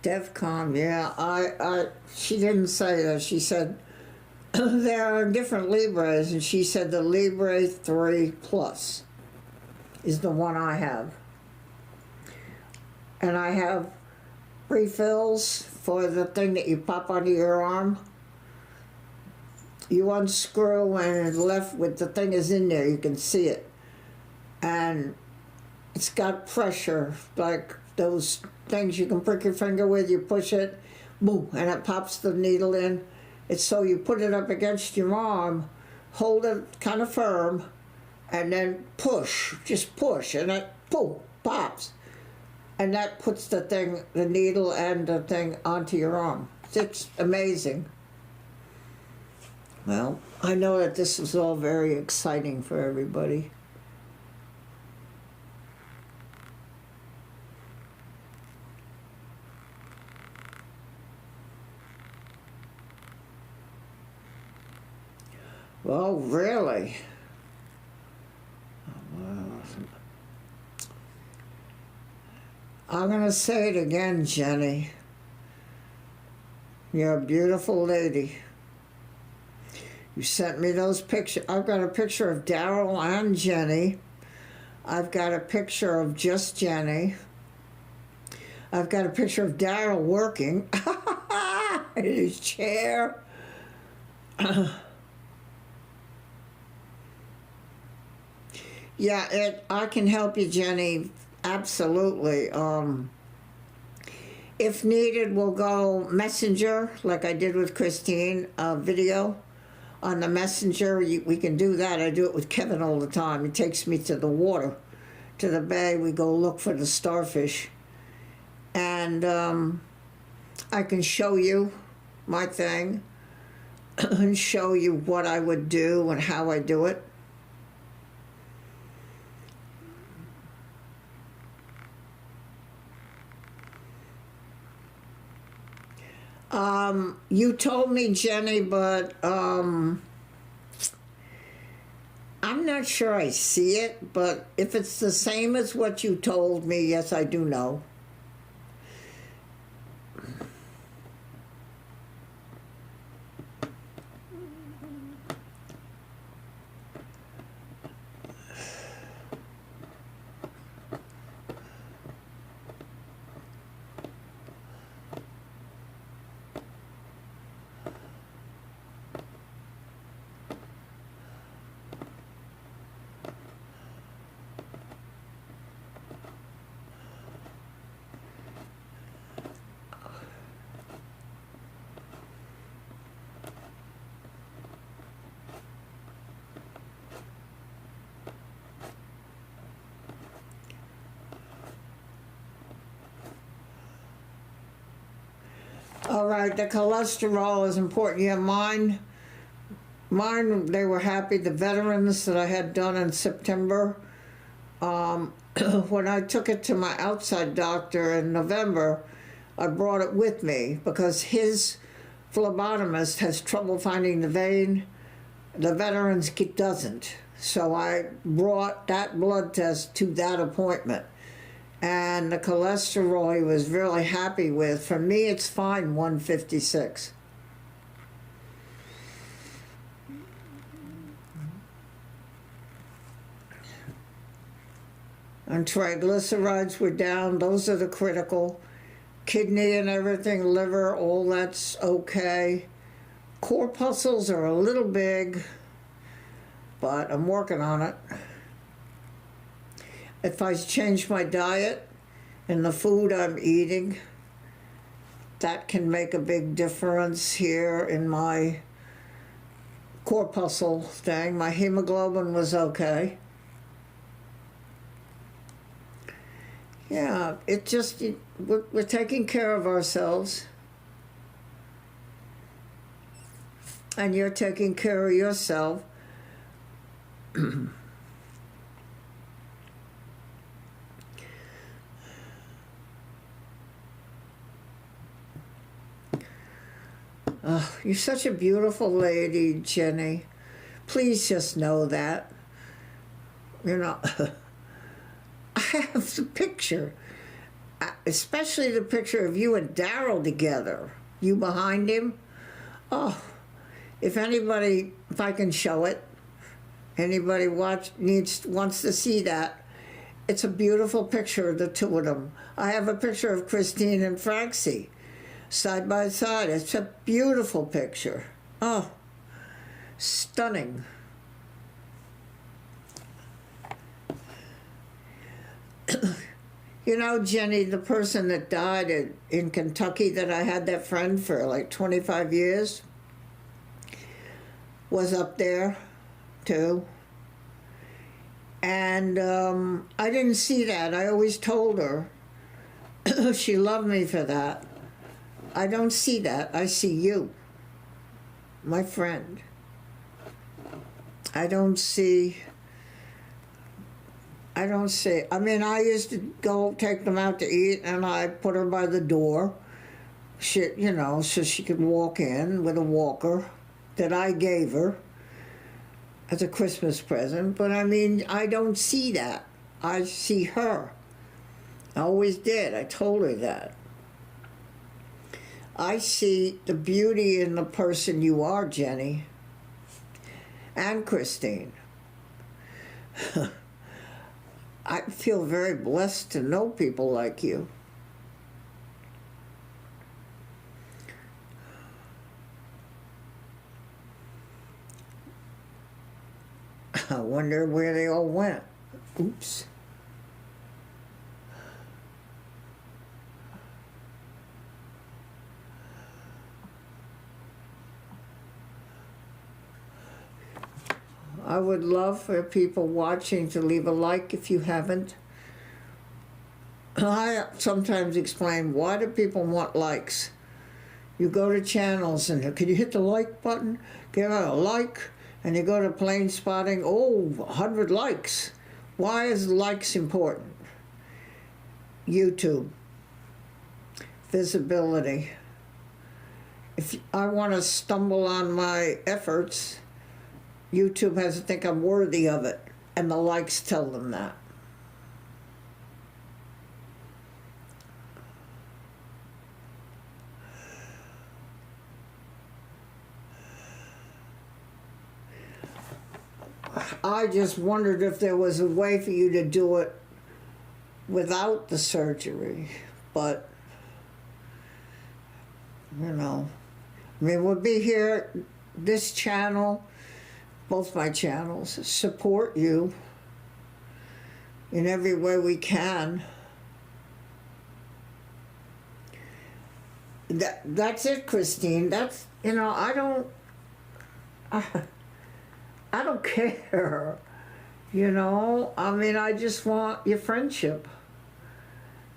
DEFCON, yeah, she didn't say that. She said there are different Libres, and she said the Libre 3 Plus is the one I have. And I have refills for the thing that you pop under your arm. You unscrew and it's left with the thing is in there, you can see it. And it's got pressure, like those things you can prick your finger with, you push it, boom, and it pops the needle in. It's so you put it up against your arm, hold it kind of firm, and then push, just push, and it, boom, pops. And that puts the thing, the needle and the thing onto your arm. It's amazing. Well, I know that this is all very exciting for everybody. Oh, really? I'm going to say it again, Jenny. You're a beautiful lady. You sent me those pictures. I've got a picture of Daryl and Jenny. I've got a picture of just Jenny. I've got a picture of Daryl working in his chair. Yeah, I can help you, Jenny, absolutely. If needed, we'll go messenger, like I did with Christine, video on the messenger. We can do that. I do it with Kevin all the time. He takes me to the water, to the bay. We go look for the starfish. And I can show you my thing and show you what I would do and how I do it. You told me, Jenny, but I'm not sure I see it, but if it's the same as what you told me, yes, I do know. right, the cholesterol is important. Yeah, mine, they were happy. The veterans that I had done in September, when I took it to my outside doctor in November, I brought it with me because his phlebotomist has trouble finding the vein. The veterans doesn't. So I brought that blood test to that appointment. And the cholesterol he was really happy with. For me, it's fine, 156. And triglycerides were down. Those are the critical. Kidney and everything, liver, all that's okay. Corpuscles are a little big, but I'm working on it. If I change my diet and the food I'm eating, that can make a big difference here in my corpuscle thing. My hemoglobin was okay. Yeah, it just, we're taking care of ourselves. And you're taking care of yourself. Oh, you're such a beautiful lady, Jenny. Please just know that. You know, I have the picture, especially the picture of you and Daryl together. You behind him. Oh, if I can show it, anybody wants to see that, it's a beautiful picture of the two of them. I have a picture of Christine and Francie side by side. It's a beautiful picture. Oh, stunning. You know, Jenny, the person that died in Kentucky that I had that friend for like 25 years was up there too. And I didn't see that. I always told her. She loved me for that. I don't see that. I see you, my friend. I don't see, I mean, I used to go take them out to eat, and I put her by the door, you know, so she could walk in with a walker that I gave her as a Christmas present. But I mean, I don't see that. I see her. I always did. I told her that. I see the beauty in the person you are, Jenny, and Christine. I feel very blessed to know people like you. I wonder where they all went. Oops. I would love for people watching to leave a like if you haven't. I sometimes explain, why do people want likes? You go to channels and can you hit the like button? Give out a like. And you go to Plane Spotting, 100 likes. Why is likes important? YouTube. Visibility. If I want to stumble on my efforts, YouTube has to think I'm worthy of it, and the likes tell them that. I just wondered if there was a way for you to do it without the surgery, but, you know, I mean, we'll be here, this channel, both my channels, support you in every way we can. That's it, Christine. That's, you know, I don't care, you know. I mean, I just want your friendship.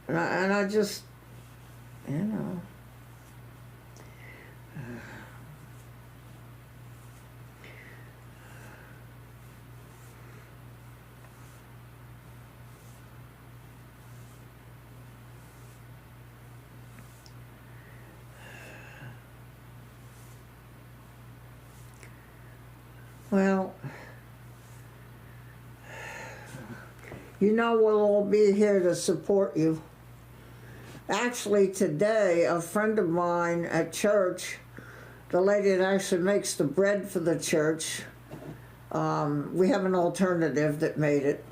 And I just, you know. Well, you know we'll all be here to support you. Actually, today, a friend of mine at church, the lady that actually makes the bread for the church, we have an alternative that made it,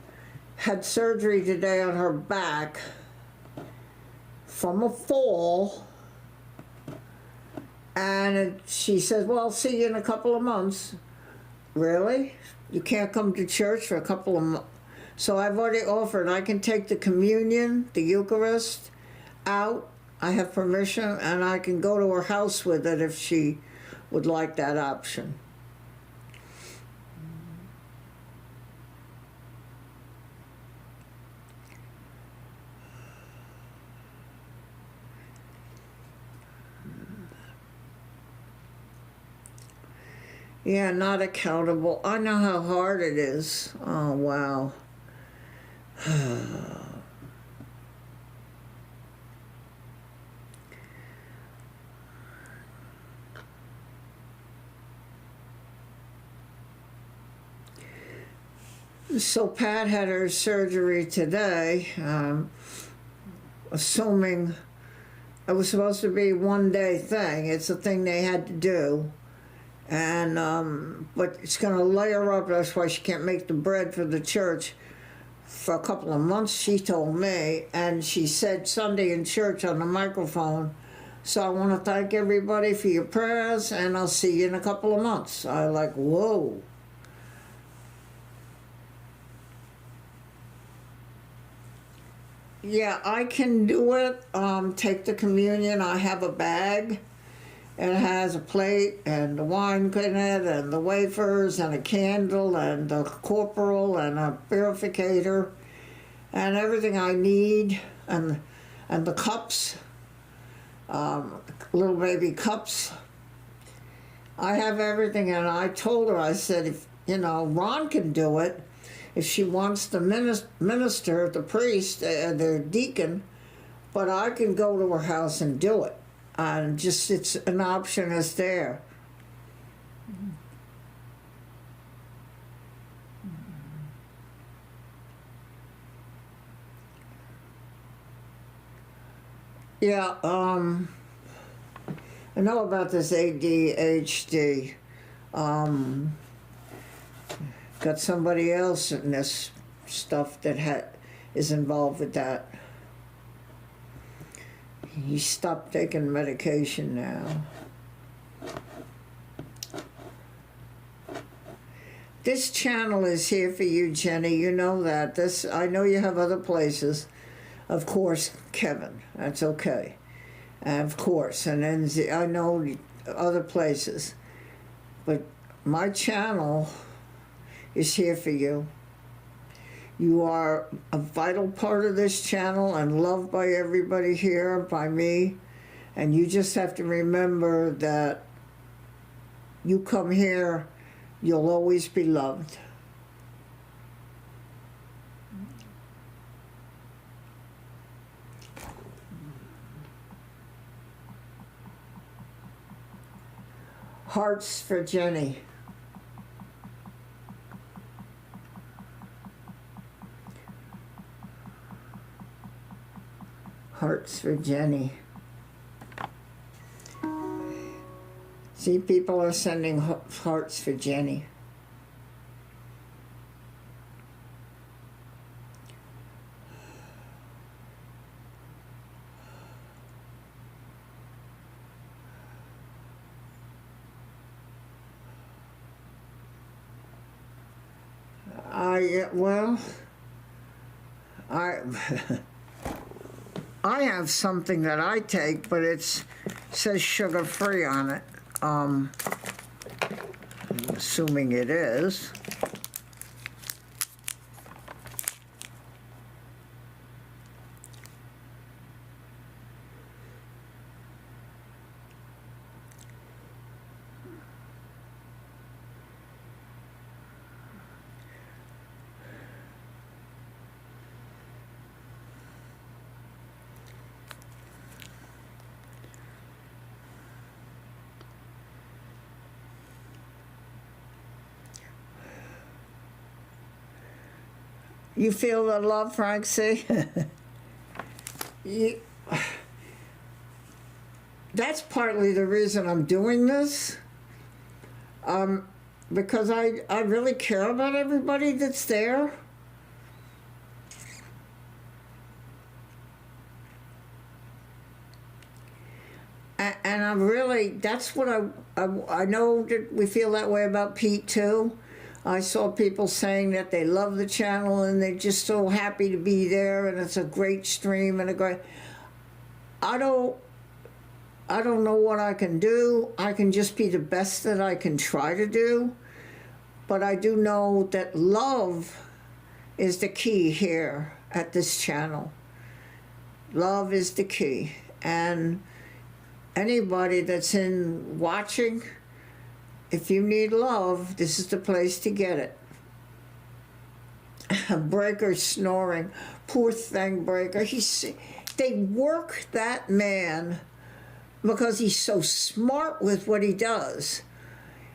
had surgery today on her back from a fall. And she says, well, I'll see you in a couple of months. Really? You can't come to church for a couple of months? So I've already offered, I can take the communion, the Eucharist, out. I have permission, and I can go to her house with it if she would like that option. Yeah, not accountable. I know how hard it is. Oh, wow. So Pat had her surgery today, assuming it was supposed to be a one-day thing. It's a thing they had to do. And but it's going to lay her up. That's why she can't make the bread for the church for a couple of months, she told me. And she said Sunday in church on the microphone, so I want to thank everybody for your prayers, and I'll see you in a couple of months. I like, whoa. Yeah, I can do it. Take the communion. I have a bag. It has a plate and the wine in it and the wafers and a candle and the corporal and a purificator and everything I need, and the cups, little baby cups. I have everything, and I told her, I said, if Ron can do it, if she wants the minister, the priest, the deacon, but I can go to her house and do it. And just, it's an option that's there. Yeah, I know about this ADHD. Got somebody else in this stuff that is involved with that. He stopped taking medication now. This channel is here for you, Jenny. You know that. I know you have other places. Of course, Kevin. That's okay. Of course. And then I know other places. But my channel is here for you. You are a vital part of this channel and loved by everybody here, by me. And you just have to remember that you come here, you'll always be loved. Hearts for Jenny. Hearts for Jenny. See, people are sending hearts for Jenny. I have something that I take, but it says sugar-free on it. I'm assuming it is. You feel the love, Frank? See? you, that's partly the reason I'm doing this. Because I really care about everybody that's there. And I'm really, that's what I know that we feel that way about Pete too. I saw people saying that they love the channel and they're just so happy to be there and it's a great stream and a great, I don't know what I can do. I can just be the best that I can try to do. But I do know that love is the key here at this channel. Love is the key. And anybody that's in watching, if you need love, this is the place to get it. Breaker snoring. Poor thing, Breaker. They work that man because he's so smart with what he does.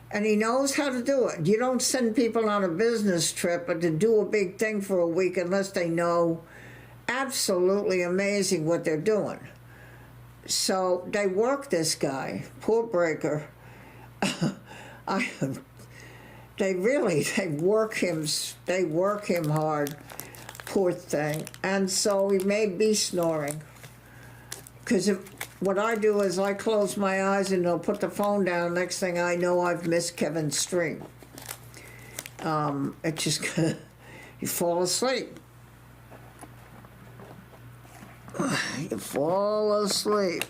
And he knows how to do it. You don't send people on a business trip or to do a big thing for a week unless they know absolutely amazing what they're doing. So they work this guy, poor Breaker. They work him hard, poor thing. And so he may be snoring. Because what I do is I close my eyes and they'll put the phone down. Next thing I know, I've missed Kevin's stream. It just, you fall asleep. You fall asleep.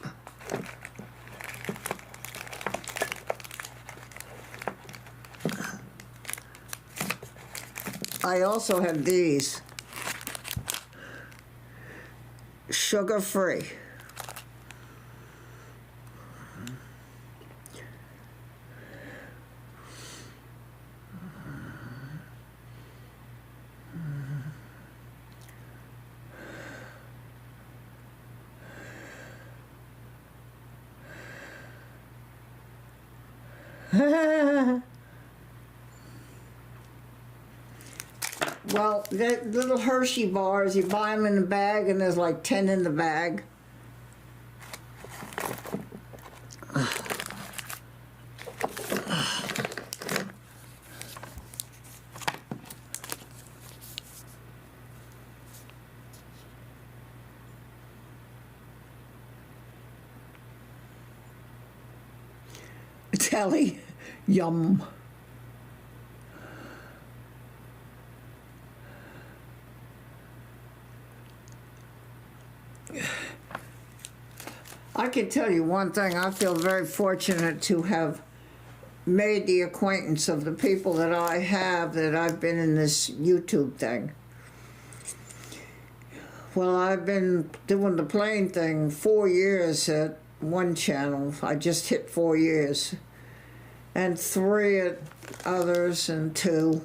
I also have these. Sugar-free. Well, the little Hershey bars, you buy them in the bag, and there's like 10 in the bag. Telly, yum. I can tell you one thing, I feel very fortunate to have made the acquaintance of the people that I have, that I've been in this YouTube thing. Well, I've been doing the plane thing 4 years at one channel. I just hit 4 years. And 3 at others and 2.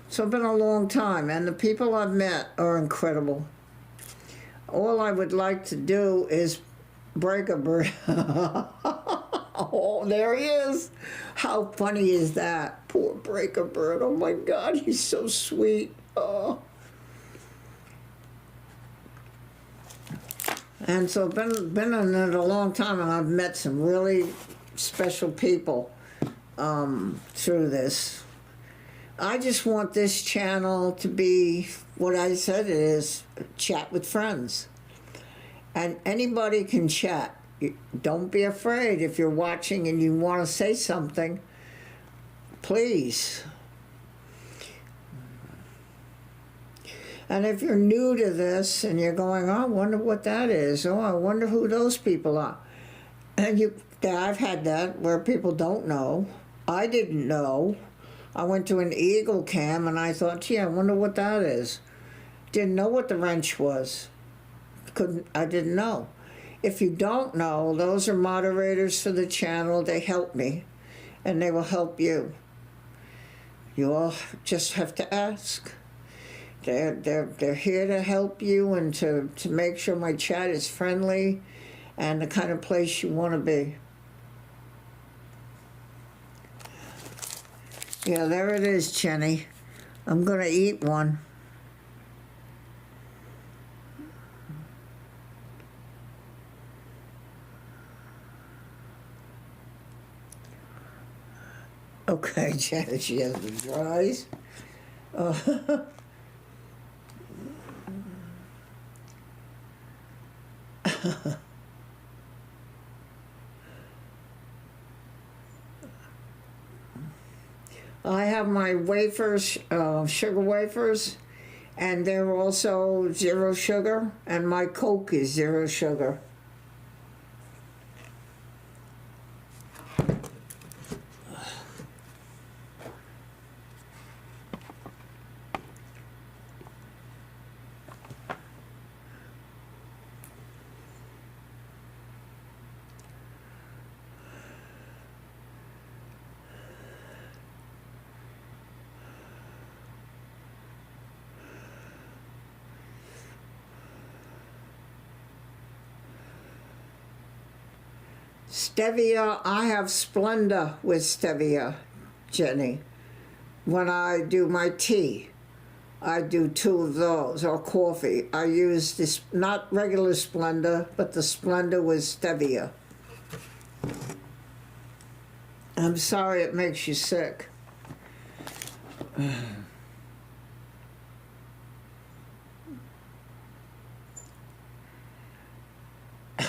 So it's been a long time, and the people I've met are incredible. All I would like to do is break a bird. Oh, there he is. How funny is that? Poor Breaker Bird. Oh my God, he's so sweet. Oh. And so I've been in it a long time, and I've met some really special people through this. I just want this channel to be what I said it is, chat with friends. And anybody can chat. Don't be afraid if you're watching and you want to say something, please. And if you're new to this and you're going, oh, I wonder what that is. Oh, I wonder who those people are. And I've had that where people don't know. I didn't know. I went to an Eagle Cam and I thought, gee, I wonder what that is. Didn't know what the wrench was. I didn't know. If you don't know, those are moderators for the channel. They help me, and they will help you. You all just have to ask. They're here to help you and to make sure my chat is friendly and the kind of place you want to be. Yeah, there it is, Jenny. I'm going to eat one. Okay, Janet, she has the dries. I have my wafers, sugar wafers, and they're also 0 sugar, and my Coke is 0 sugar. Stevia, I have Splenda with stevia, Jenny. When I do my tea, I do 2 of those, or coffee. I use this, not regular Splenda, but the Splenda with stevia. I'm sorry it makes you sick.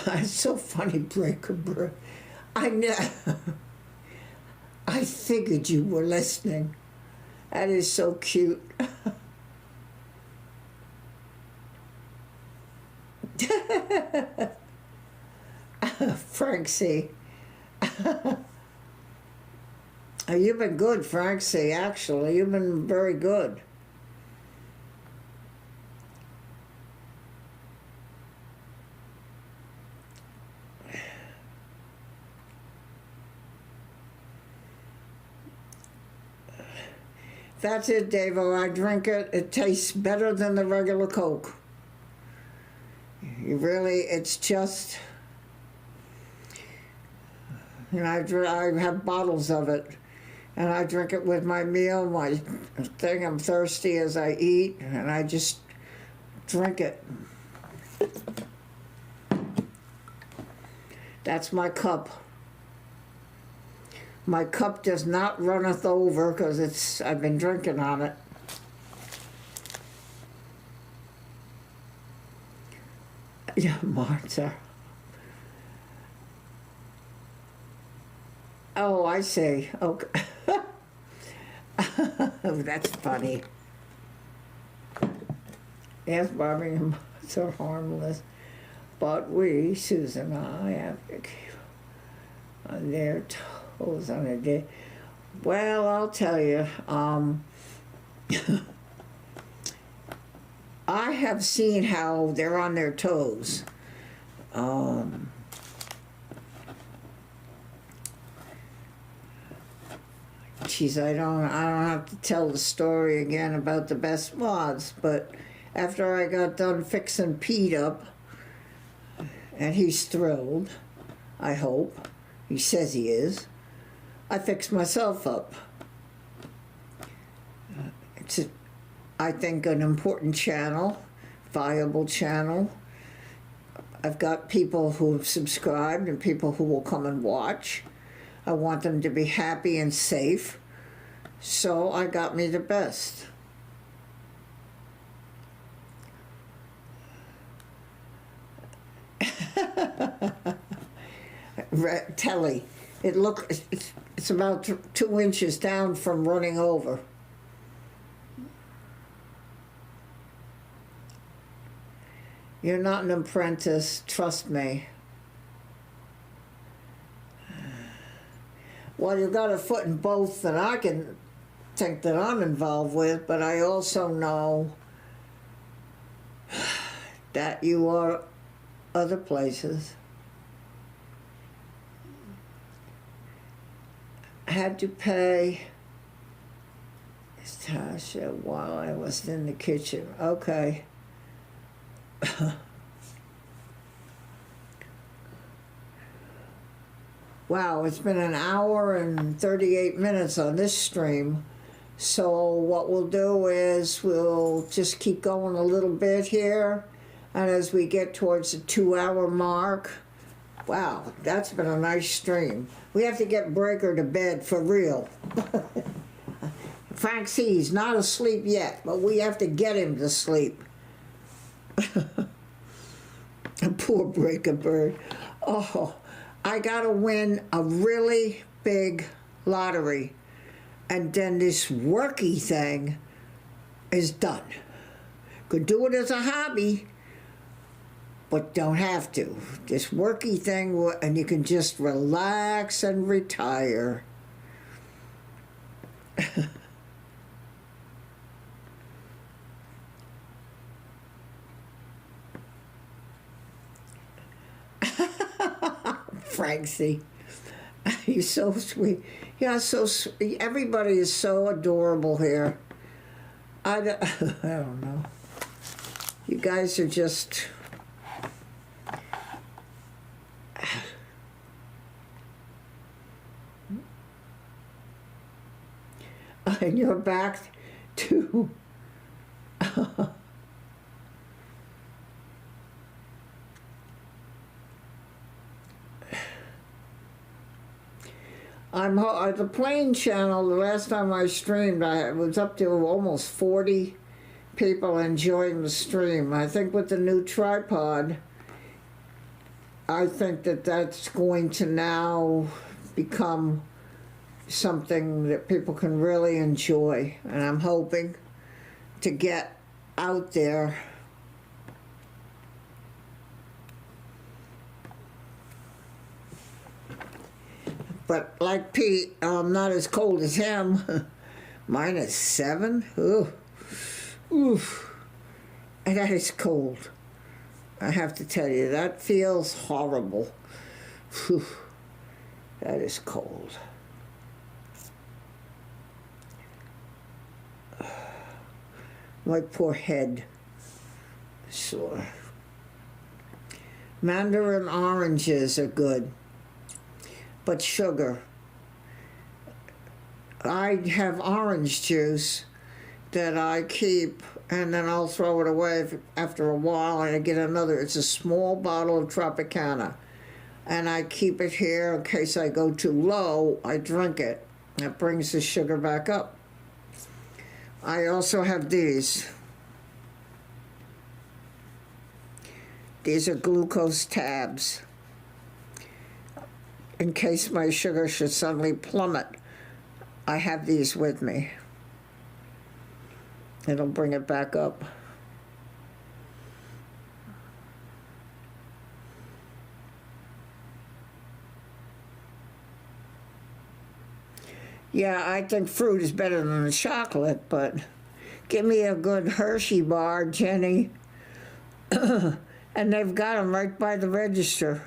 It's so funny, Breaker. I know. I figured you were listening. That is so cute. Frank C. You've been good, Frank C. Actually, you've been very good. That's it, Davo. I drink it. It tastes better than the regular Coke. You really, it's just, and I have bottles of it, and I drink it with my meal, my thing. I'm thirsty as I eat, and I just drink it. That's my cup. My cup does not runneth over because I've been drinking on it. Yeah, Martha. Oh, I see. Okay. That's funny. Yes, Barbie and Martha are harmless, but we, Susan and I, have to keep on their toes on a day. Well, I'll tell you, I have seen how they're on their toes. Geez, I don't have to tell the story again about the best mods, but after I got done fixing Pete up, and he's thrilled, I hope, he says he is, I fixed myself up. It's, I think, an important channel, viable channel. I've got people who have subscribed and people who will come and watch. I want them to be happy and safe, so I got me the best. Telly, it's about 2 inches down from running over. You're not an apprentice, trust me. Well, you've got a foot in both that I can think that I'm involved with, but I also know that you are other places. I had to pay Tasha while I was in the kitchen. Okay. Wow, it's been an hour and 38 minutes on this stream. So what we'll do is we'll just keep going a little bit here. And as we get towards the 2-hour mark, wow, that's been a nice stream. We have to get Breaker to bed for real. Frank C. he's not asleep yet, but we have to get him to sleep. Poor Breaker Bird. Oh, I gotta win a really big lottery, and then this worky thing is done. Could do it as a hobby, but don't have to. This worky thing, and you can just relax and retire. Francie, you're so sweet. Yeah, so sweet. Everybody is so adorable here. I don't know. You guys are just... And you're back to... the plane channel, the last time I streamed, I was up to almost 40 people enjoying the stream. I think with the new tripod, I think that that's going to now become something that people can really enjoy. And I'm hoping to get out there. But like Pete, I'm not as cold as him. -7? Ooh. Oof. And that is cold. I have to tell you, that feels horrible. Whew. That is cold. My poor head. Sore. Mandarin oranges are good. But sugar. I have orange juice that I keep, and then I'll throw it away after a while, and I get another. It's a small bottle of Tropicana, and I keep it here in case I go too low. I drink it. That brings the sugar back up. I also have these. These are glucose tabs. In case my sugar should suddenly plummet, I have these with me. It'll bring it back up. Yeah, I think fruit is better than the chocolate, but give me a good Hershey bar, Jenny. And they've got them right by the register.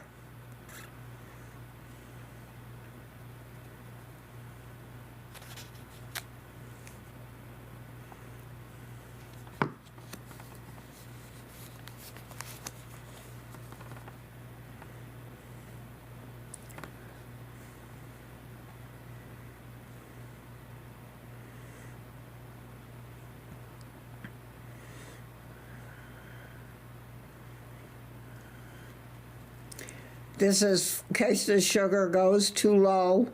This is in case the sugar goes too low.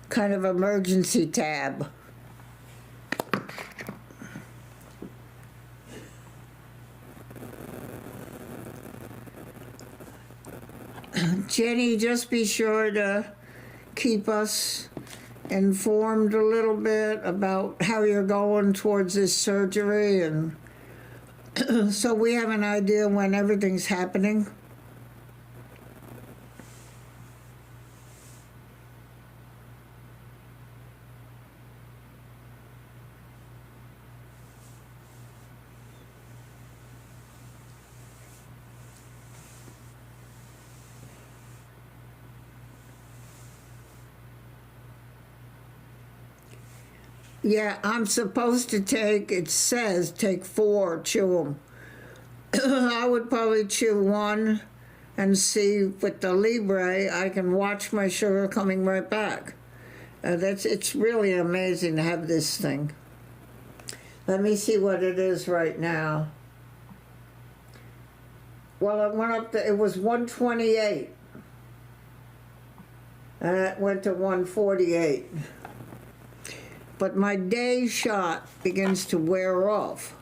Kind of emergency tab. Jenny, just be sure to keep us informed a little bit about how you're going towards this surgery, and so we have an idea when everything's happening. Yeah, I'm supposed to take, it says take 4, chew them. I would probably chew 1 and see with the Libre, I can watch my sugar coming right back. It's really amazing to have this thing. Let me see what it is right now. Well, it went up to, it was 128. And it went to 148. But my day shot begins to wear off.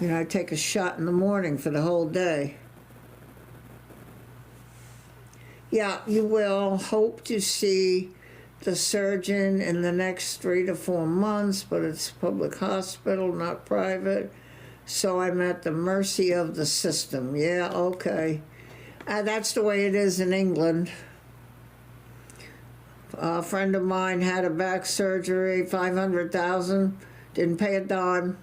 You know, I take a shot in the morning for the whole day. Yeah, you will hope to see the surgeon in the next 3 to 4 months, but it's public hospital, not private. So I'm at the mercy of the system. Yeah, okay. That's the way it is in England. A friend of mine had a back surgery, 500,000, didn't pay a dime.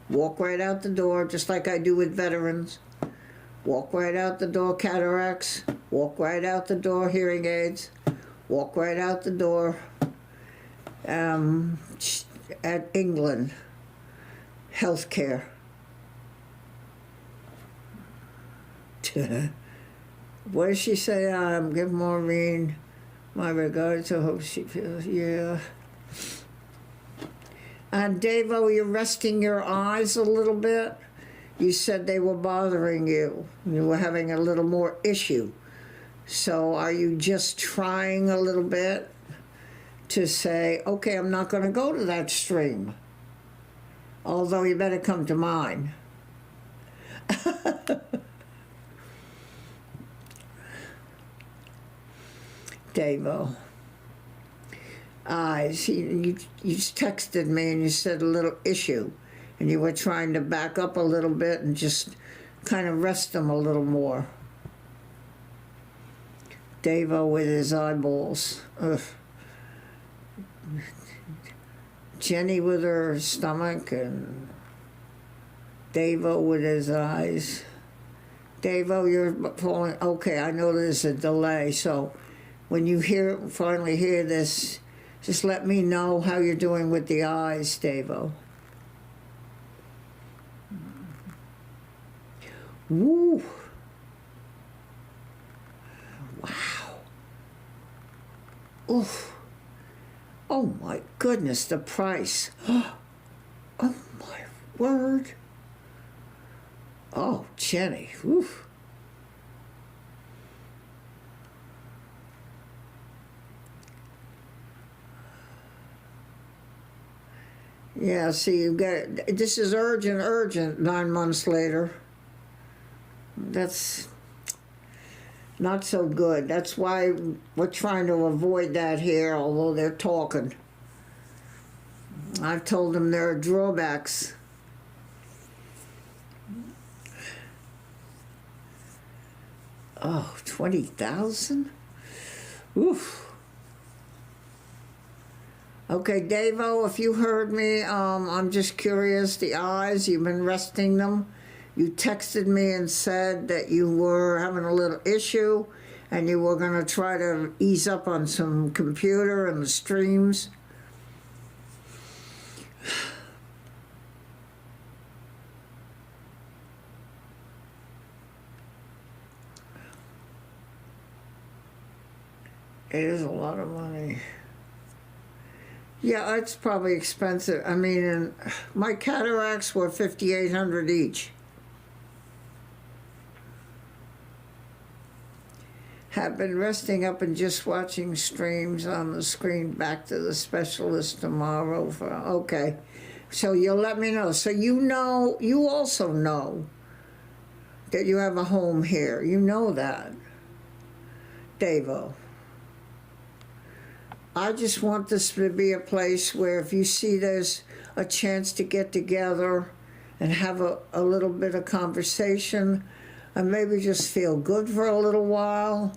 Walk right out the door, just like I do with veterans. Walk right out the door, cataracts. Walk right out the door, hearing aids. Walk right out the door. At England, healthcare. What does she say? Give Maureen my regards. I hope she feels, yeah. And Davo, you're resting your eyes a little bit. You said they were bothering you. You were having a little more issue. So are you just trying a little bit to say, okay, I'm not going to go to that stream, although you better come to mine? Davo. Eyes. You texted me and you said a little issue, and you were trying to back up a little bit and just kind of rest them a little more. Davo with his eyeballs. Ugh. Jenny with her stomach, and Davo with his eyes. Davo, you're falling. Okay, I know there's a delay, so when you finally hear this, just let me know how you're doing with the eyes, Davo. Woo! Wow. Oof. Oh my goodness, the price. Oh my word. Oh, Jenny. Oof. Yeah, see, you got this is urgent 9 months later. That's not so good. That's why we're trying to avoid that here, although they're talking. I've told them there are drawbacks. Oh, 20,000? Oof. Okay, Davo, if you heard me, I'm just curious, the eyes, you've been resting them. You texted me and said that you were having a little issue and you were going to try to ease up on some computer and the streams. It is a lot of money. Yeah, it's probably expensive. I mean, my cataracts were $5,800 each. Have been resting up and just watching streams on the screen. Back to the specialist tomorrow. Okay, so you'll let me know. So you also know that you have a home here. You know that, Davo. I just want this to be a place where if you see there's a chance to get together and have a little bit of conversation and maybe just feel good for a little while,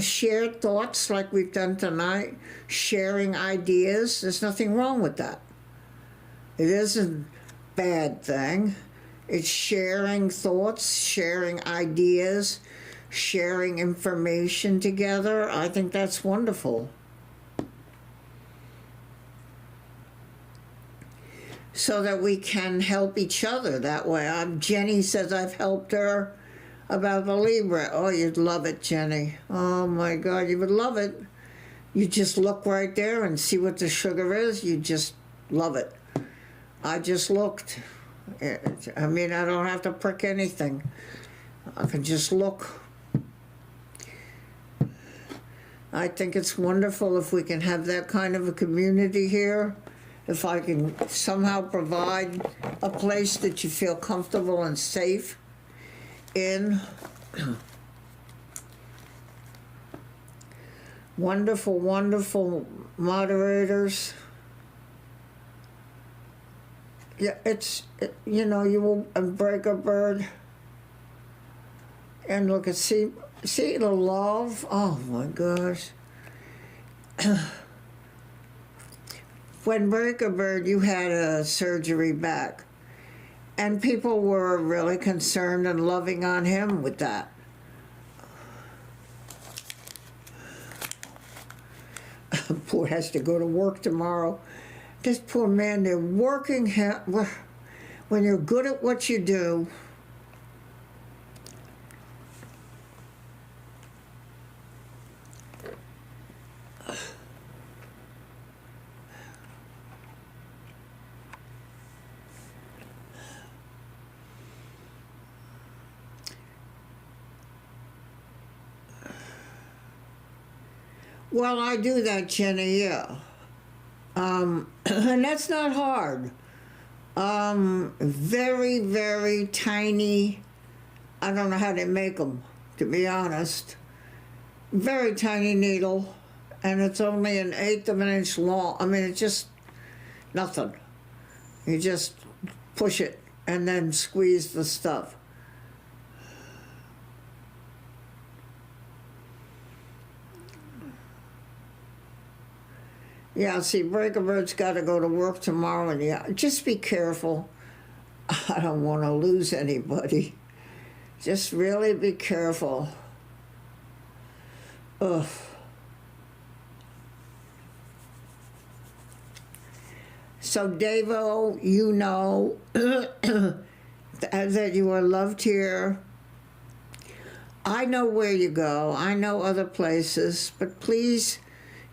share thoughts like we've done tonight, sharing ideas, there's nothing wrong with that. It isn't a bad thing. It's sharing thoughts, sharing ideas, sharing information together. I think that's wonderful. So that we can help each other that way. Jenny says I've helped her about the Libra. Oh, you'd love it, Jenny. Oh my God, you would love it. You just look right there and see what the sugar is. You just love it. I just looked. I mean, I don't have to prick anything. I can just look. I think it's wonderful if we can have that kind of a community here. If I can somehow provide a place that you feel comfortable and safe in. Wonderful, wonderful moderators. Yeah, you know, you will break a bird and look at see the love. Oh my gosh. When Break a Bird, you had a surgery back, and people were really concerned and loving on him with that. Poor has to go to work tomorrow. This poor man, they're working him. When you're good at what you do, well, I do that, Jenny, yeah. And that's not hard. Very, very tiny, I don't know how they make them, to be honest. Very tiny needle, and it's only 1/8 of an inch long. I mean, it's just nothing. You just push it and then squeeze the stuff. Yeah, see, Break a Bird's got to go to work tomorrow, and yeah, just be careful. I don't want to lose anybody. Just really be careful. Ugh. So, Davo, you know that you are loved here. I know where you go. I know other places, but please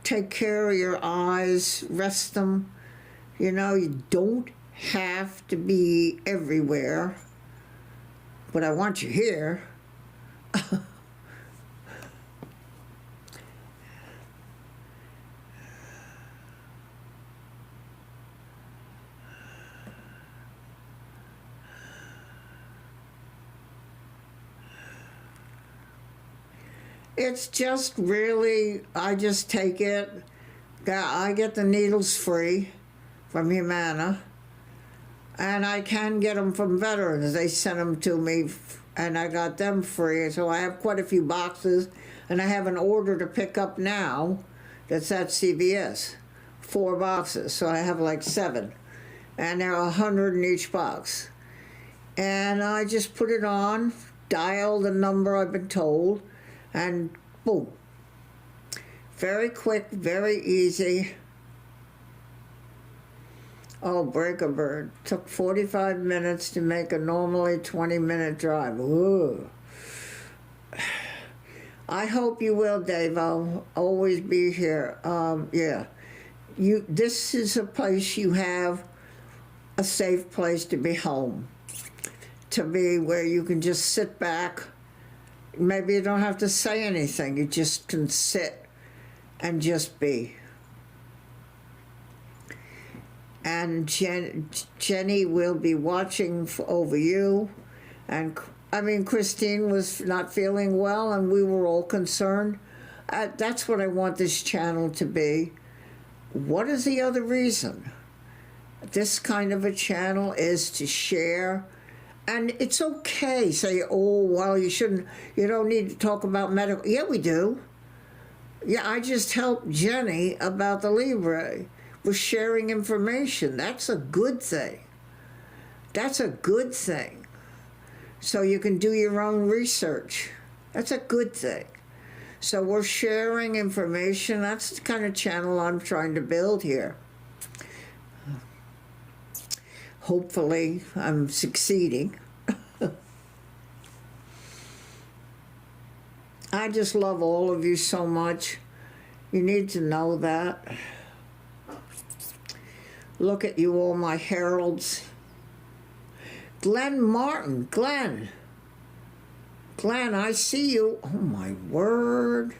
take care of your eyes, rest them. You know, you don't have to be everywhere, but I want you here. It's just really, I just take it. I get the needles free from Humana, and I can get them from veterans. They send them to me, and I got them free. So I have quite a few boxes, and I have an order to pick up now that's at CVS. 4 boxes, so I have like 7. And there are 100 in each box. And I just put it on, dial the number I've been told, and boom. Very quick, very easy. Oh, Break a Bird. Took 45 minutes to make a normally 20-minute drive. Ooh. I hope you will, Dave. I'll always be here. Yeah. This is a place you have a safe place to be home. To be where you can just sit back. Maybe you don't have to say anything. You just can sit and just be. And Jenny will be watching over you. And I mean, Christine was not feeling well, and we were all concerned. That's what I want this channel to be. What is the other reason? This kind of a channel is to share. And it's okay. Say, oh, well, you don't need to talk about medical. Yeah, we do. Yeah, I just helped Jenny about the Libre. We're sharing information. That's a good thing. That's a good thing. So you can do your own research. That's a good thing. So we're sharing information. That's the kind of channel I'm trying to build here. Hopefully, I'm succeeding. I just love all of you so much. You need to know that. Look at you, all my heralds. Glenn Martin. Glenn, I see you. Oh my word.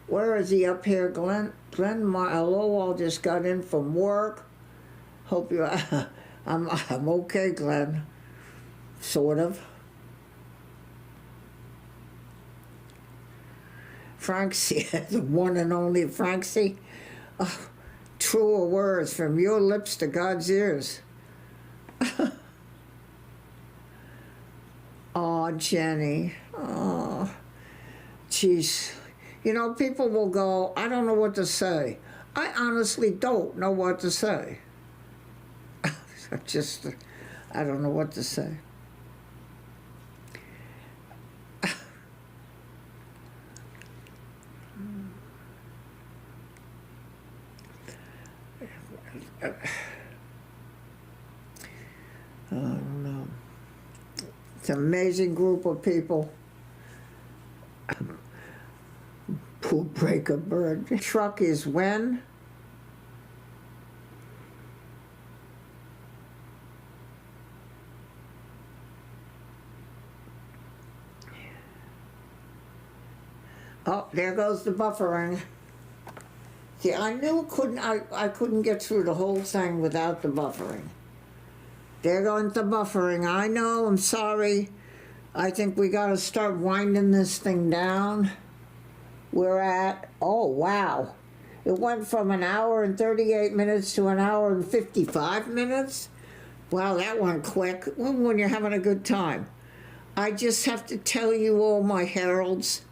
Where is he up here, Glenn? Glenn Martin. Hello, I just got in from work. Hope you. I'm okay, Glenn. Sort of. Frank C, the one and only Frank C. Oh, truer words from your lips to God's ears. Oh, Jenny. Oh, jeez. You know, people will go, I don't know what to say. I honestly don't know what to say. I don't know what to say. I don't know. It's an amazing group of people. Who break a bird. Truck is when? Oh, there goes the buffering. See, I knew I couldn't get through the whole thing without the buffering. There goes the buffering. I know, I'm sorry. I think we got to start winding this thing down. We're at, oh, wow. It went from an hour and 38 minutes to an hour and 55 minutes. Wow, that went quick when you're having a good time. I just have to tell you all my heralds,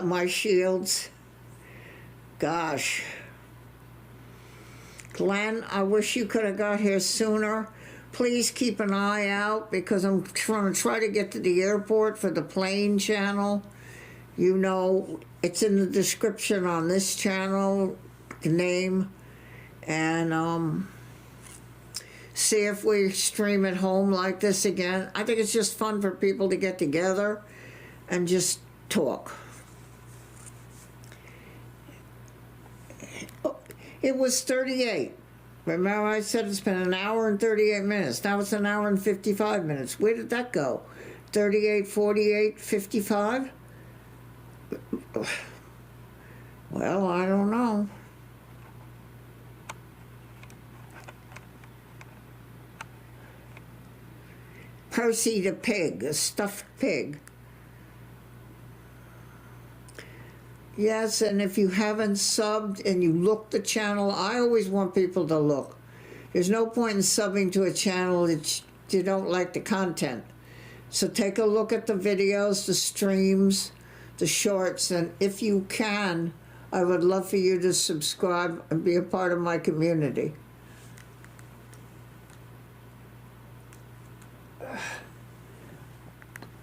my shields. Gosh. Glenn, I wish you could have got here sooner. Please keep an eye out because I'm trying to get to the airport for the plane channel. You know, it's in the description on this channel, the name. And see if we stream at home like this again. I think it's just fun for people to get together and just talk. It was 38. Remember I said it's been an hour and 38 minutes. Now it's an hour and 55 minutes. Where did that go? 38, 48, 55? Well, I don't know. Percy the pig, a stuffed pig. Yes, and if you haven't subbed and you look the channel, I always want people to look. There's no point in subbing to a channel that you don't like the content. So take a look at the videos, the streams, the shorts, and if you can, I would love for you to subscribe and be a part of my community.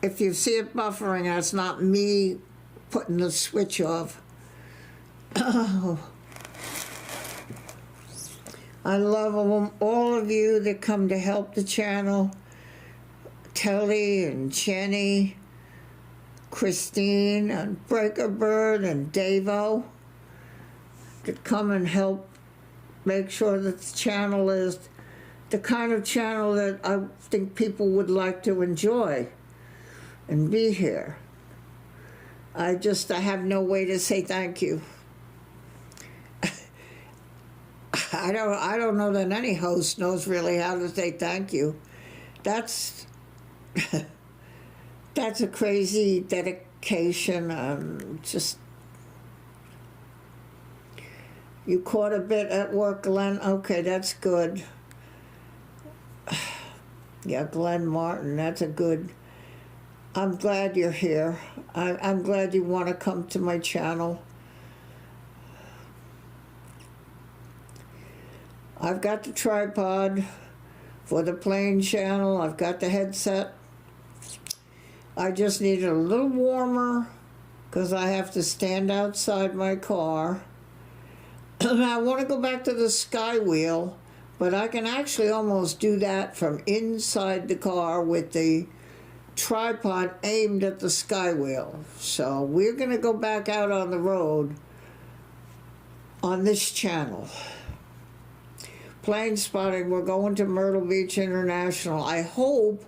If you see it buffering, that's not me putting the switch off. Oh. I love all of you that come to help the channel. Telly and Jenny, Christine and Breaker Bird and Davo that come and help make sure that the channel is the kind of channel that I think people would like to enjoy and be here. I have no way to say thank you. I don't know that any host knows really how to say thank you. That's that's a crazy dedication. Just you caught a bit at work, Glenn. Okay, that's good. Yeah, Glenn Martin. That's a good. I'm glad you're here. I'm glad you want to come to my channel. I've got the tripod for the plane channel. I've got the headset. I just need it a little warmer because I have to stand outside my car. I want to go back to the sky wheel, but I can actually almost do that from inside the car with the tripod aimed at the sky wheel. So we're going to go back out on the road on this channel. plane spotting. We're going to Myrtle Beach International. I hope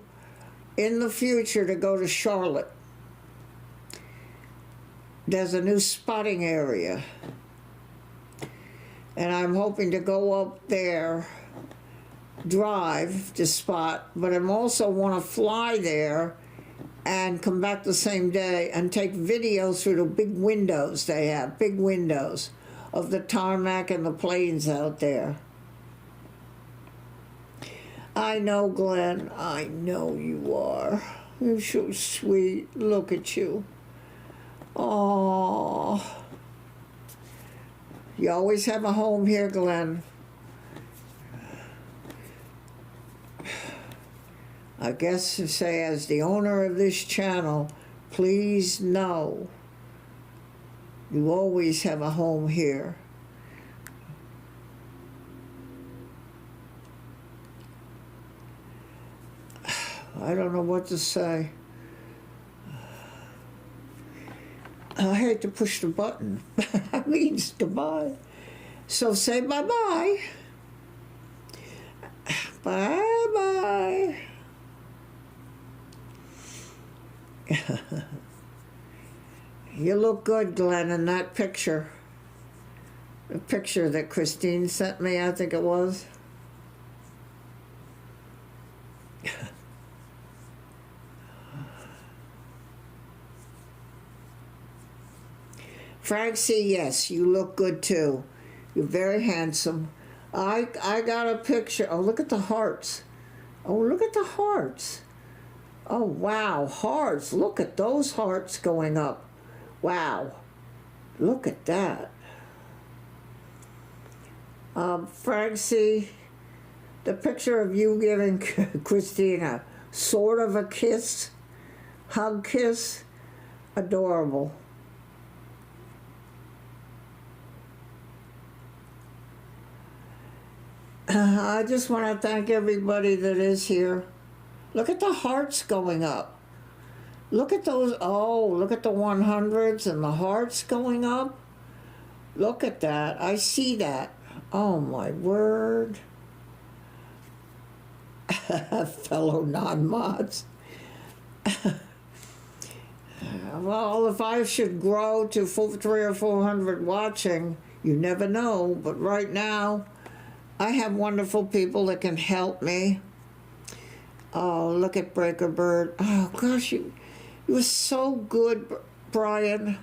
in the future to go to Charlotte. There's a new spotting area. And I'm hoping to go up there, drive to spot, but I'm also want to fly there and come back the same day and take videos through the big windows they have, big windows of the tarmac and the planes out there. I know, Glenn, I know you are. You're so sweet. Look at you. Oh, you always have a home here, Glenn. I guess to say, as the owner of this channel, please know you always have a home here. I don't know what to say. I hate to push the button. That means goodbye. So say bye-bye. Bye-bye. You look good, Glenn, in that picture. The picture that Christine sent me, I think it was. Frank C., yes, you look good too. You're very handsome. I got a picture. Oh, look at the hearts. Oh, look at the hearts. Oh, wow, hearts. Look at those hearts going up. Wow. Look at that. Frank C., the picture of you giving Christina sort of a kiss, hug kiss, adorable. I just want to thank everybody that is here. Look at the hearts going up. Look at those, oh, look at the 100s and the hearts going up. Look at that. I see that. Oh, my word. Fellow non-mods. Well, if I should grow to 300 or 400 watching, you never know. But right now, I have wonderful people that can help me. Oh, look at Breaker Bird. Oh, gosh, you were so good, Brian.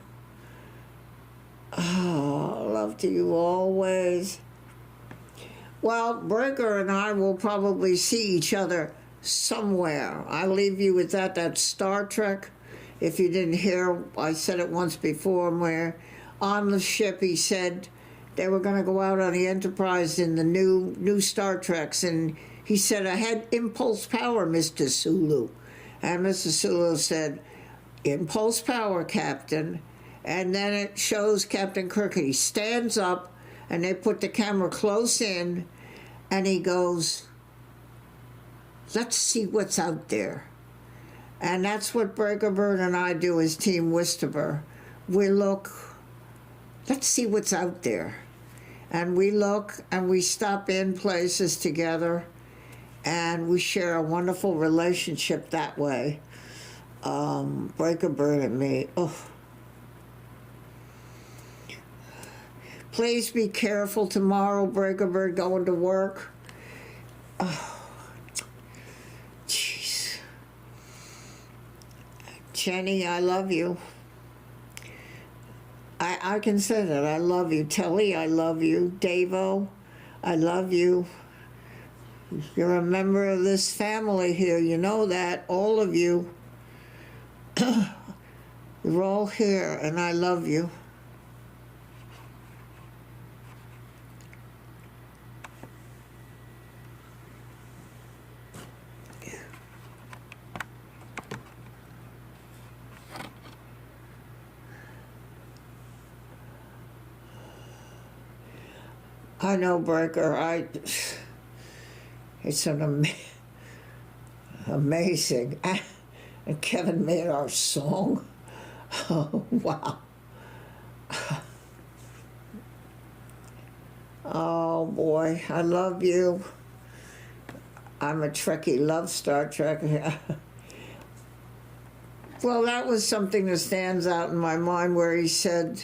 Oh, love to you always. Well, Breaker and I will probably see each other somewhere. I'll leave you with that. That's Star Trek. If you didn't hear, I said it once before, where on the ship he said they were going to go out on the Enterprise in the new Star Treks, and he said, I had impulse power, Mr. Sulu. And Mr. Sulu said, impulse power, Captain. And then it shows Captain Kirk, he stands up, and they put the camera close in, and he goes, let's see what's out there. And that's what Breaker Bird and I do as Team Wisterbur. We look, let's see what's out there. And we look and we stop in places together and we share a wonderful relationship that way. Breaker Bird and me, oh. Please be careful tomorrow, Breaker Bird, going to work. Oh. Jenny, I love you. I can say that. I love you. Telly, I love you. Davo, I love you. You're a member of this family here. You know that. All of you. You're all here, and I love you. I know, Breaker. It's an amazing. And Kevin made our song. Oh, wow. Oh boy, I love you. I'm a Trekkie, love Star Trek. Well, that was something that stands out in my mind where he said,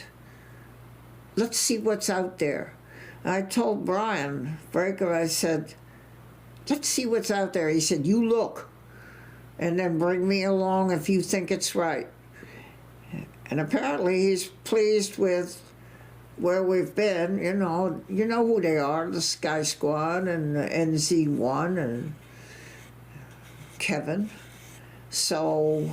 let's see what's out there. And I told Brian Breaker, I said, let's see what's out there. He said, you look, and then bring me along if you think it's right. And apparently he's pleased with where we've been. You know who they are, the Sky Squad and the NZ1 and Kevin. So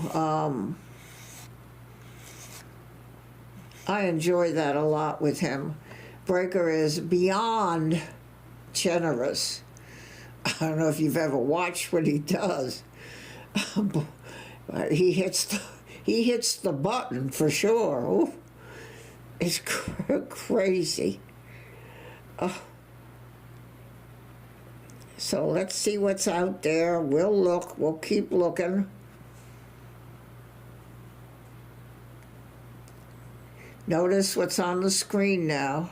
I enjoy that a lot with him. Breaker is beyond generous. I don't know if you've ever watched what he does. He hits the button for sure. Ooh, it's crazy. So let's see what's out there. We'll look. We'll keep looking. Notice what's on the screen now.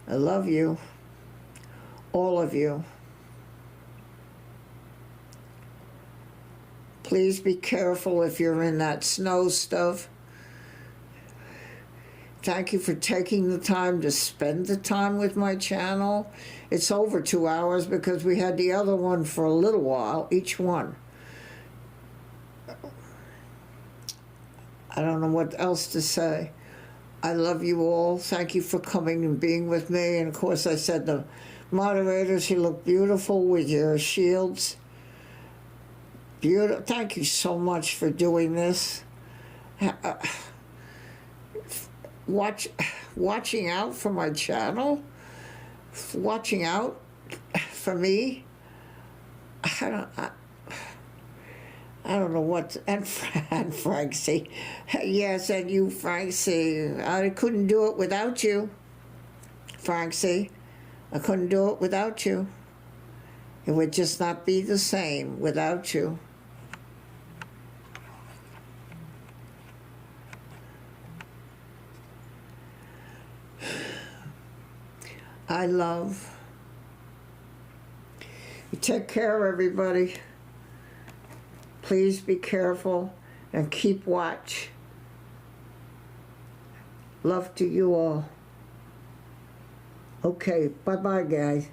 I love you. All of you. Please be careful if you're in that snow stuff. Thank you for taking the time to spend the time with my channel. It's over 2 hours because we had the other one for a little while, each one. I don't know what else to say. I love you all. Thank you for coming and being with me. And of course, I said the moderators, you look beautiful with your shields. Beautiful. Thank you so much for doing this. Watching out for my channel, watching out for me. I don't know what, and Frank C. Yes, and you, Frank C. I couldn't do it without you, Frank C. I couldn't do it without you. It would just not be the same without you. I love. You take care, everybody. Please be careful and keep watch. Love to you all. Okay, bye-bye, guys.